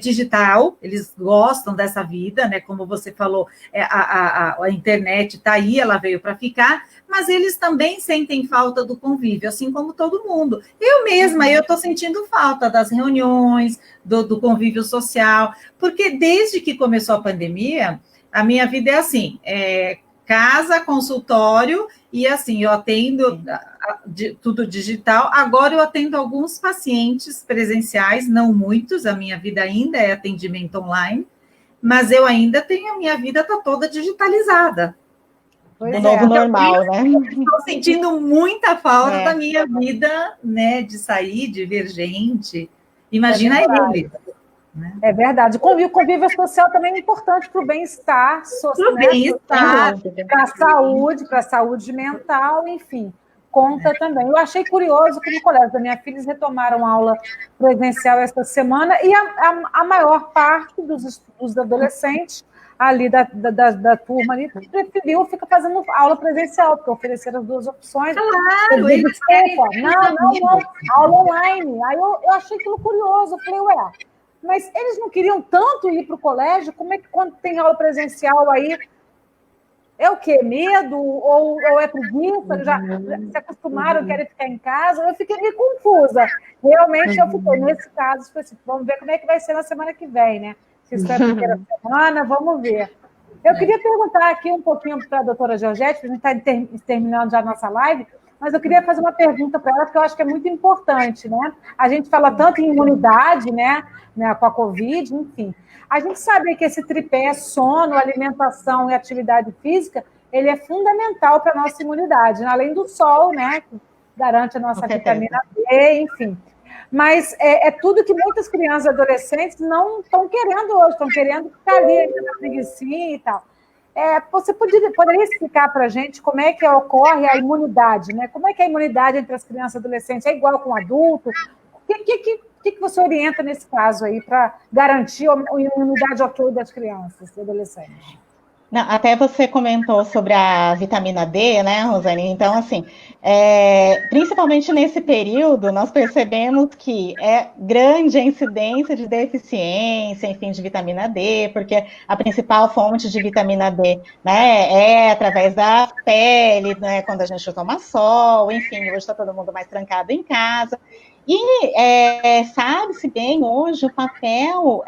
digital, eles gostam dessa vida, né? Como você falou, a internet está aí, ela veio para ficar, mas eles também sentem falta do convívio, assim como todo mundo. Eu mesma, eu estou sentindo falta das reuniões, do convívio social, porque desde que começou a pandemia, a minha vida é assim, casa, consultório, e assim, eu atendo tudo digital. Agora eu atendo alguns pacientes presenciais, não muitos, a minha vida ainda é atendimento online, mas eu ainda tenho, a minha vida está toda digitalizada. O novo normal, né? Estou sentindo muita falta da minha vida, né, de sair, de ver gente. Imagina ele. Né? É verdade. O convívio social também é importante para o bem-estar social, para a saúde mental, enfim. conta também. Eu achei curioso que no colégio da minha filha eles retomaram aula presencial esta semana e a maior parte dos adolescentes ali da turma ali preferiu ficar fazendo aula presencial, porque ofereceram as duas opções. Claro, eles querem... Não, aula online. Aí eu achei aquilo curioso, eu falei, ué, mas eles não queriam tanto ir para o colégio, como é que quando tem aula presencial aí, é o quê? Medo? Ou é preguiça? Já se acostumaram, querem ficar em casa? Eu fiquei meio confusa. Realmente, eu fiquei, nesse caso, assim, vamos ver como é que vai ser na semana que vem, né? Se isso é a primeira semana, vamos ver. Eu queria perguntar aqui um pouquinho para a doutora Georgette, porque a gente está terminando já a nossa live, mas eu queria fazer uma pergunta para ela, porque eu acho que é muito importante, né? A gente fala tanto em imunidade, né, com a Covid, enfim. A gente sabe que esse tripé, sono, alimentação e atividade física, ele é fundamental para a nossa imunidade, além do sol, né, que garante a nossa vitamina D, enfim. Mas é tudo que muitas crianças e adolescentes não estão querendo hoje, estão querendo ficar ali ainda na preguicinha e tal. Você poderia explicar para a gente como é que ocorre a imunidade, né? Como é que é a imunidade entre as crianças e adolescentes? É igual com o adulto? O que você orienta nesse caso aí para garantir a imunidade ok das crianças e adolescentes? Não, até você comentou sobre a vitamina D, né, Rosane? Então, assim, principalmente nesse período, nós percebemos que é grande a incidência de deficiência, enfim, de vitamina D, porque a principal fonte de vitamina D, né, é através da pele, né, quando a gente toma sol, enfim, hoje está todo mundo mais trancado em casa. E sabe-se bem hoje o papel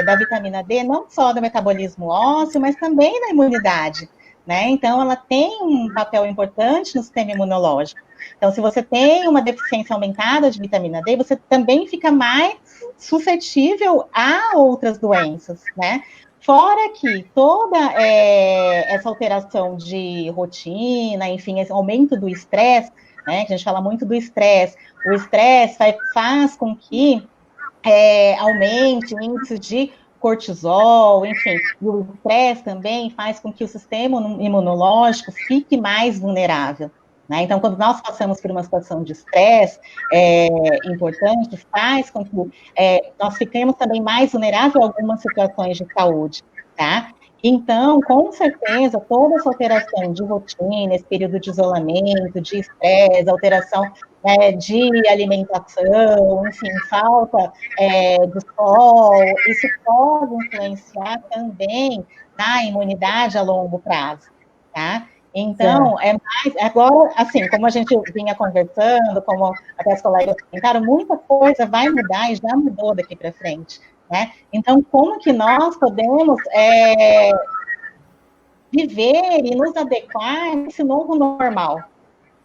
da vitamina D, não só do metabolismo ósseo, mas também da imunidade, né? Então, ela tem um papel importante no sistema imunológico. Então, se você tem uma deficiência aumentada de vitamina D, você também fica mais suscetível a outras doenças, né? Fora que toda essa alteração de rotina, enfim, esse aumento do estresse, né, que a gente fala muito do estresse. O estresse faz com que aumente o índice de cortisol, enfim. E o estresse também faz com que o sistema imunológico fique mais vulnerável, né? Então, quando nós passamos por uma situação de estresse importante, faz com que nós fiquemos também mais vulneráveis a algumas situações de saúde, tá? Então, com certeza, toda essa alteração de rotina, esse período de isolamento, de estresse, alteração de alimentação, enfim, falta de sol, isso pode influenciar também na imunidade a longo prazo, tá? Então, agora, assim, como a gente vinha conversando, como até as colegas comentaram, muita coisa vai mudar e já mudou daqui para frente. Né? Então, como que nós podemos viver e nos adequar a esse novo normal,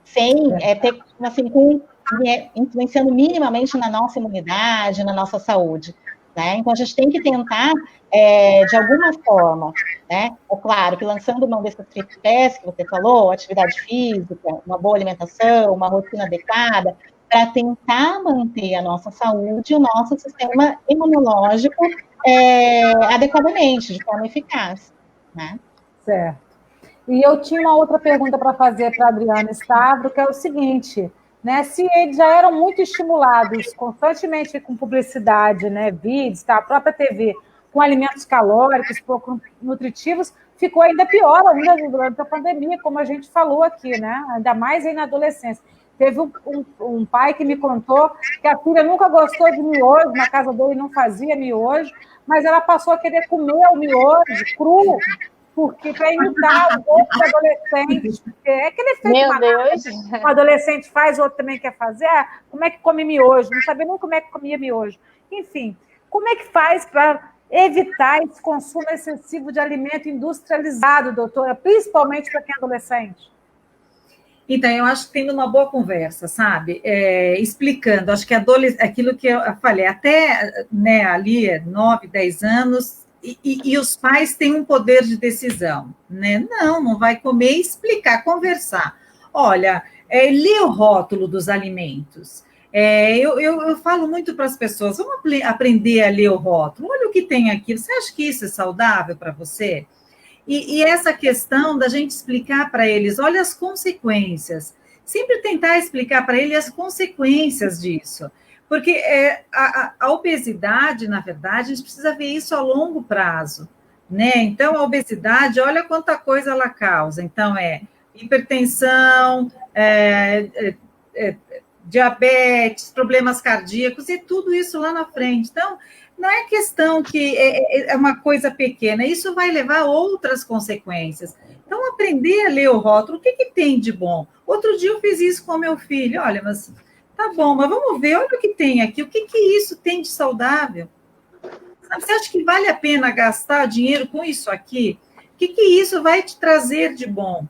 sem ter, assim, influenciando minimamente na nossa imunidade, na nossa saúde, né? Então, a gente tem que tentar, de alguma forma, né? É claro que lançando mão desses tripés que você falou, atividade física, uma boa alimentação, uma rotina adequada, para tentar manter a nossa saúde e o nosso sistema imunológico adequadamente, de forma eficaz, né? Certo. E eu tinha uma outra pergunta para fazer para a Adriana Stavro, que é o seguinte, né? Se eles já eram muito estimulados constantemente com publicidade, né? Vídeos, tá? A própria TV, com alimentos calóricos, pouco nutritivos, ficou ainda pior ainda durante a pandemia, como a gente falou aqui, né? Ainda mais aí na adolescência. Teve um pai que me contou que a filha nunca gostou de miojo, na casa dele não fazia miojo, mas ela passou a querer comer o miojo cru, porque para imitar os outros adolescentes. É aquele efeito que o adolescente faz, o outro também quer fazer. Como é que come miojo? Não sabia nem como é que comia miojo. Enfim, como é que faz para evitar esse consumo excessivo de alimento industrializado, doutora, principalmente para quem é adolescente? Então, eu acho que tendo uma boa conversa, sabe? Explicando, acho que aquilo que eu falei, até né, ali 9, 10 anos, e os pais têm um poder de decisão, né? Não vai comer, explicar, conversar. Olha, lê o rótulo dos alimentos. Eu falo muito para as pessoas, vamos aprender a ler o rótulo. Olha o que tem aqui, você acha que isso é saudável para você? E essa questão da gente explicar para eles, olha as consequências. sempre tentar explicar para ele as consequências disso. Porque a obesidade, na verdade, a gente precisa ver isso a longo prazo, né? Então, a obesidade, olha quanta coisa ela causa. Então, hipertensão, diabetes, problemas cardíacos, e tudo isso lá na frente. Então, não é questão que é uma coisa pequena, isso vai levar a outras consequências. Então, aprender a ler o rótulo, o que tem de bom? Outro dia eu fiz isso com meu filho, olha, mas tá bom, mas vamos ver, olha o que tem aqui, o que isso tem de saudável? Você acha que vale a pena gastar dinheiro com isso aqui? O que isso vai te trazer de bom?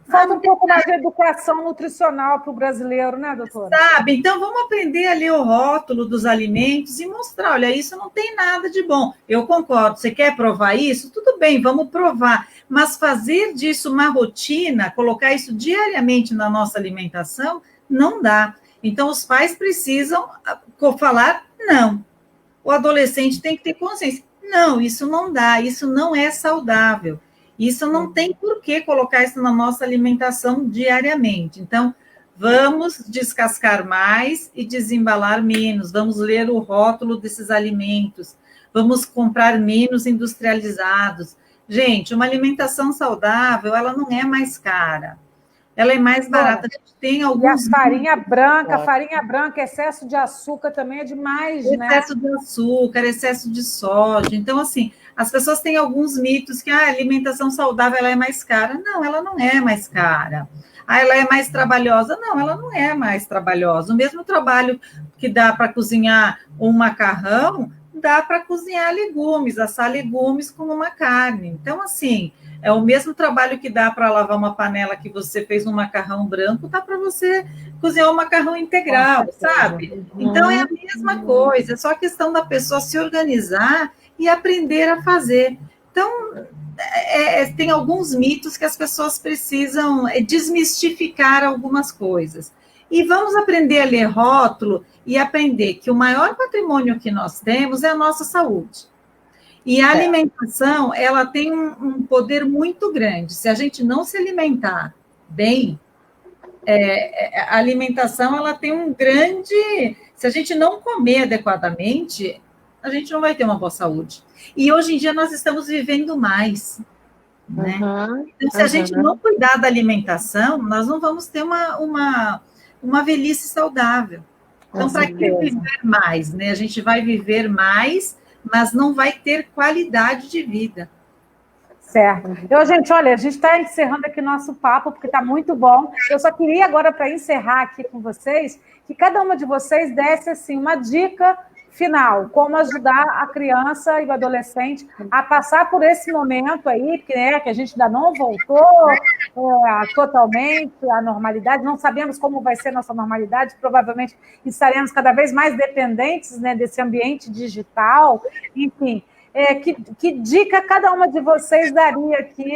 Falta um pouco mais de educação nutricional para o brasileiro, né, doutora? Sabe? Então, vamos aprender a ler o rótulo dos alimentos e mostrar, olha, isso não tem nada de bom. Eu concordo, você quer provar isso? Tudo bem, vamos provar. Mas fazer disso uma rotina, colocar isso diariamente na nossa alimentação, não dá. Então, os pais precisam falar, não. O adolescente tem que ter consciência. Não, isso não dá, isso não é saudável. Isso não tem por que colocar isso na nossa alimentação diariamente. Então, vamos descascar mais e desembalar menos. Vamos ler o rótulo desses alimentos. Vamos comprar menos industrializados. Gente, uma alimentação saudável, ela não é mais cara. Ela é mais barata. A gente tem alguns... E a farinha branca, excesso de açúcar também é demais, né? Excesso de açúcar, excesso de sódio. Então, assim, as pessoas têm alguns mitos que a alimentação saudável ela é mais cara. Não, ela não é mais cara. Ela é mais trabalhosa. Não, ela não é mais trabalhosa. O mesmo trabalho que dá para cozinhar um macarrão, dá para cozinhar legumes, assar legumes com uma carne. Então, assim... É o mesmo trabalho que dá para lavar uma panela que você fez um macarrão branco, dá para você cozinhar um macarrão integral, sabe? Então, é a mesma coisa, é só questão da pessoa se organizar e aprender a fazer. Então, tem alguns mitos que as pessoas precisam desmistificar algumas coisas. E vamos aprender a ler rótulo e aprender que o maior patrimônio que nós temos é a nossa saúde. E a alimentação, ela tem um poder muito grande. Se a gente não se alimentar bem, a alimentação, ela tem um grande... Se a gente não comer adequadamente, a gente não vai ter uma boa saúde. E hoje em dia nós estamos vivendo mais, né? Então, se a gente não cuidar da alimentação, nós não vamos ter uma velhice saudável. Então, para que viver mais, né? A gente vai viver mais, mas não vai ter qualidade de vida. Certo. Gente, olha, a gente está encerrando aqui nosso papo, porque está muito bom. Eu só queria agora, para encerrar aqui com vocês, que cada uma de vocês desse assim, uma dica final, como ajudar a criança e o adolescente a passar por esse momento aí, que a gente ainda não voltou totalmente à normalidade, não sabemos como vai ser nossa normalidade, provavelmente estaremos cada vez mais dependentes, né, desse ambiente digital, enfim. Que dica cada uma de vocês daria aqui?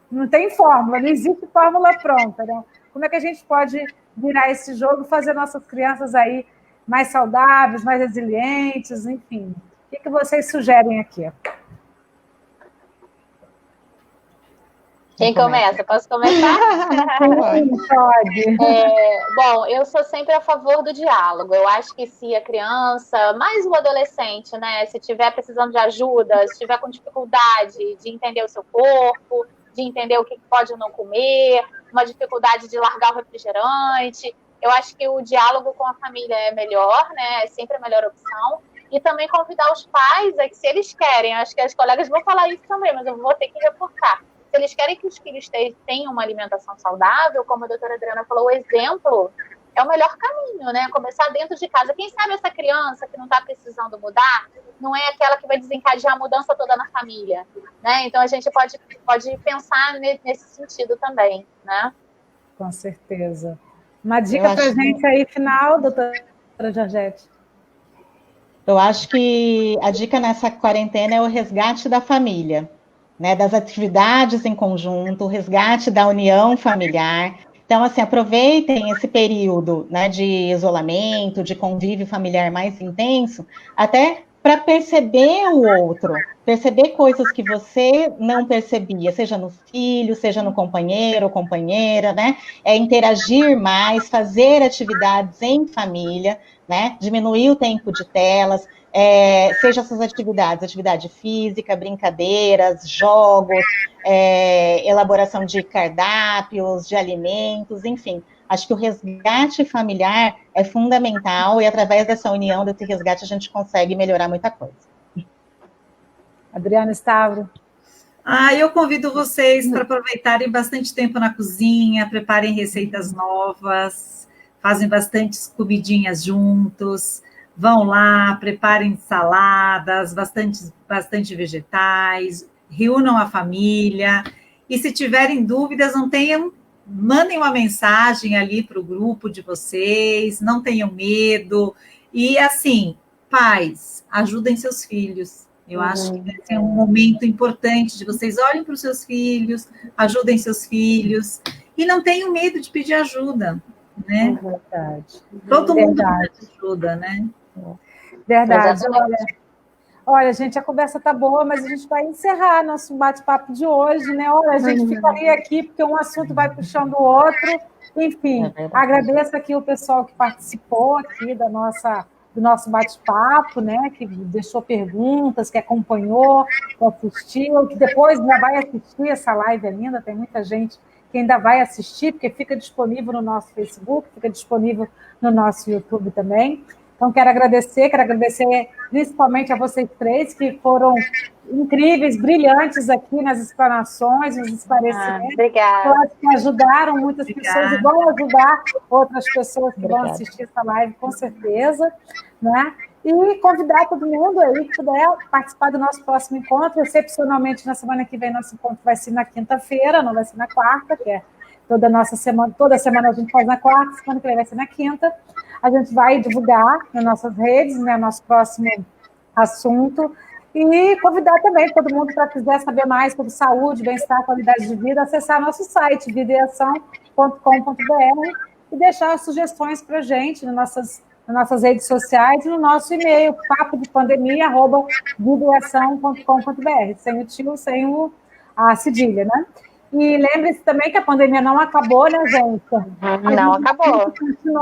Não tem fórmula, não existe fórmula pronta, né? Como é que a gente pode virar esse jogo e fazer nossas crianças aí mais saudáveis, mais resilientes, enfim. O que vocês sugerem aqui? Quem começa? Posso começar? Pode. Bom, eu sou sempre a favor do diálogo. Eu acho que se a criança, mais o adolescente, né, se estiver precisando de ajuda, se estiver com dificuldade de entender o seu corpo, de entender o que pode ou não comer, uma dificuldade de largar o refrigerante, eu acho que o diálogo com a família é melhor, né? É sempre a melhor opção. E também convidar os pais a que, se eles querem, acho que as colegas vão falar isso também, mas eu vou ter que reforçar. Se eles querem que os filhos tenham uma alimentação saudável, como a doutora Adriana falou, o exemplo é o melhor caminho, né? Começar dentro de casa. Quem sabe essa criança que não está precisando mudar, não é aquela que vai desencadear a mudança toda na família, né? Então, a gente pode pensar nesse sentido também, né? Com certeza. Uma dica para a gente aí, final, doutora Georgette. Eu acho que a dica nessa quarentena é o resgate da família, né? Das atividades em conjunto, o resgate da união familiar. Então, assim, aproveitem esse período, né, de isolamento, de convívio familiar mais intenso, até para perceber o outro, perceber coisas que você não percebia, seja nos filhos, seja no companheiro ou companheira, né? É interagir mais, fazer atividades em família, né? Diminuir o tempo de telas, seja essas atividades, atividade física, brincadeiras, jogos, elaboração de cardápios, de alimentos, enfim. Acho que o resgate familiar é fundamental e através dessa união, desse resgate, a gente consegue melhorar muita coisa. Adriana Stavro. Eu convido vocês para aproveitarem bastante tempo na cozinha, preparem receitas novas, fazem bastante comidinhas juntos, vão lá, preparem saladas, bastante vegetais, reúnam a família, e se tiverem dúvidas, mandem uma mensagem ali para o grupo de vocês, não tenham medo. E, assim, pais, ajudem seus filhos. Eu acho que esse é um momento importante de vocês olhem para os seus filhos, ajudem seus filhos, e não tenham medo de pedir ajuda, né? É verdade. Todo mundo pede ajuda, né? Verdade. Olha, gente, a conversa tá boa, mas a gente vai encerrar nosso bate-papo de hoje, né? Olha, a gente ficaria aqui porque um assunto vai puxando o outro. Enfim, agradeço aqui o pessoal que participou aqui do nosso bate-papo, né? Que deixou perguntas, que acompanhou, que assistiu, que depois ainda vai assistir essa live ainda. Tem muita gente que ainda vai assistir, porque fica disponível no nosso Facebook, fica disponível no nosso YouTube também. Então, quero agradecer principalmente a vocês três, que foram incríveis, brilhantes aqui nas explanações, nos esclarecimentos. Obrigada. Que ajudaram muitas pessoas e vão ajudar outras pessoas que vão assistir essa live, com certeza. Né? E convidar todo mundo aí que puder participar do nosso próximo encontro. Excepcionalmente, na semana que vem, nosso encontro vai ser na quinta-feira, não vai ser na quarta, que é toda semana a gente faz na quarta, semana que vem vai ser na quinta. A gente vai divulgar nas nossas redes, né, nosso próximo assunto, e convidar também todo mundo para quiser saber mais sobre saúde, bem-estar, qualidade de vida, acessar nosso site, videação.com.br, e deixar sugestões para a gente nas nossas redes sociais e no nosso e-mail, papodepandemia@videação.com.br, sem o tio, sem a cedilha, né? E lembre-se também que a pandemia não acabou, né, gente? Não acabou.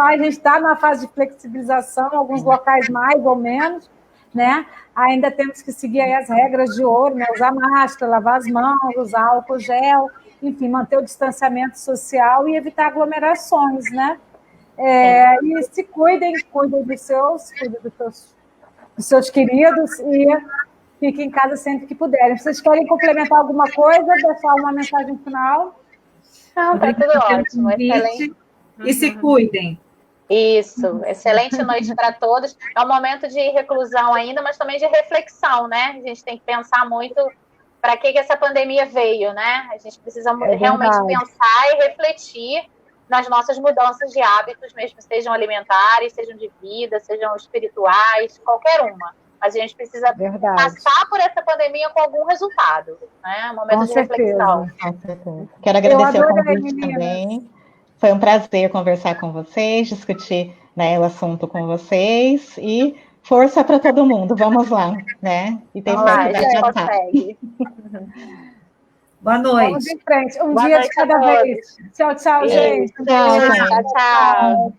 A gente está na fase de flexibilização, alguns locais mais ou menos, né? Ainda temos que seguir aí as regras de ouro, né? Usar máscara, lavar as mãos, usar álcool gel, enfim, manter o distanciamento social e evitar aglomerações, né? E se cuidem dos seus queridos e fiquem em casa sempre que puderem. Vocês querem complementar alguma coisa? Deixar uma mensagem final? Não, tá tudo ótimo. Excelente. E se cuidem. Isso, excelente noite para todos. É um momento de reclusão ainda, mas também de reflexão, né? A gente tem que pensar muito para que essa pandemia veio, né? A gente precisa realmente pensar e refletir nas nossas mudanças de hábitos, mesmo sejam alimentares, sejam de vida, sejam espirituais, qualquer uma. Mas a gente precisa passar por essa pandemia com algum resultado, né? Um momento de reflexão. Quero agradecer o convite também. Foi um prazer conversar com vocês, discutir, né, o assunto com vocês, e força para todo mundo. Vamos lá, né? E tem consegue. Boa noite. Vamos em frente. Boa dia de cada vez. Tchau, gente. Tchau.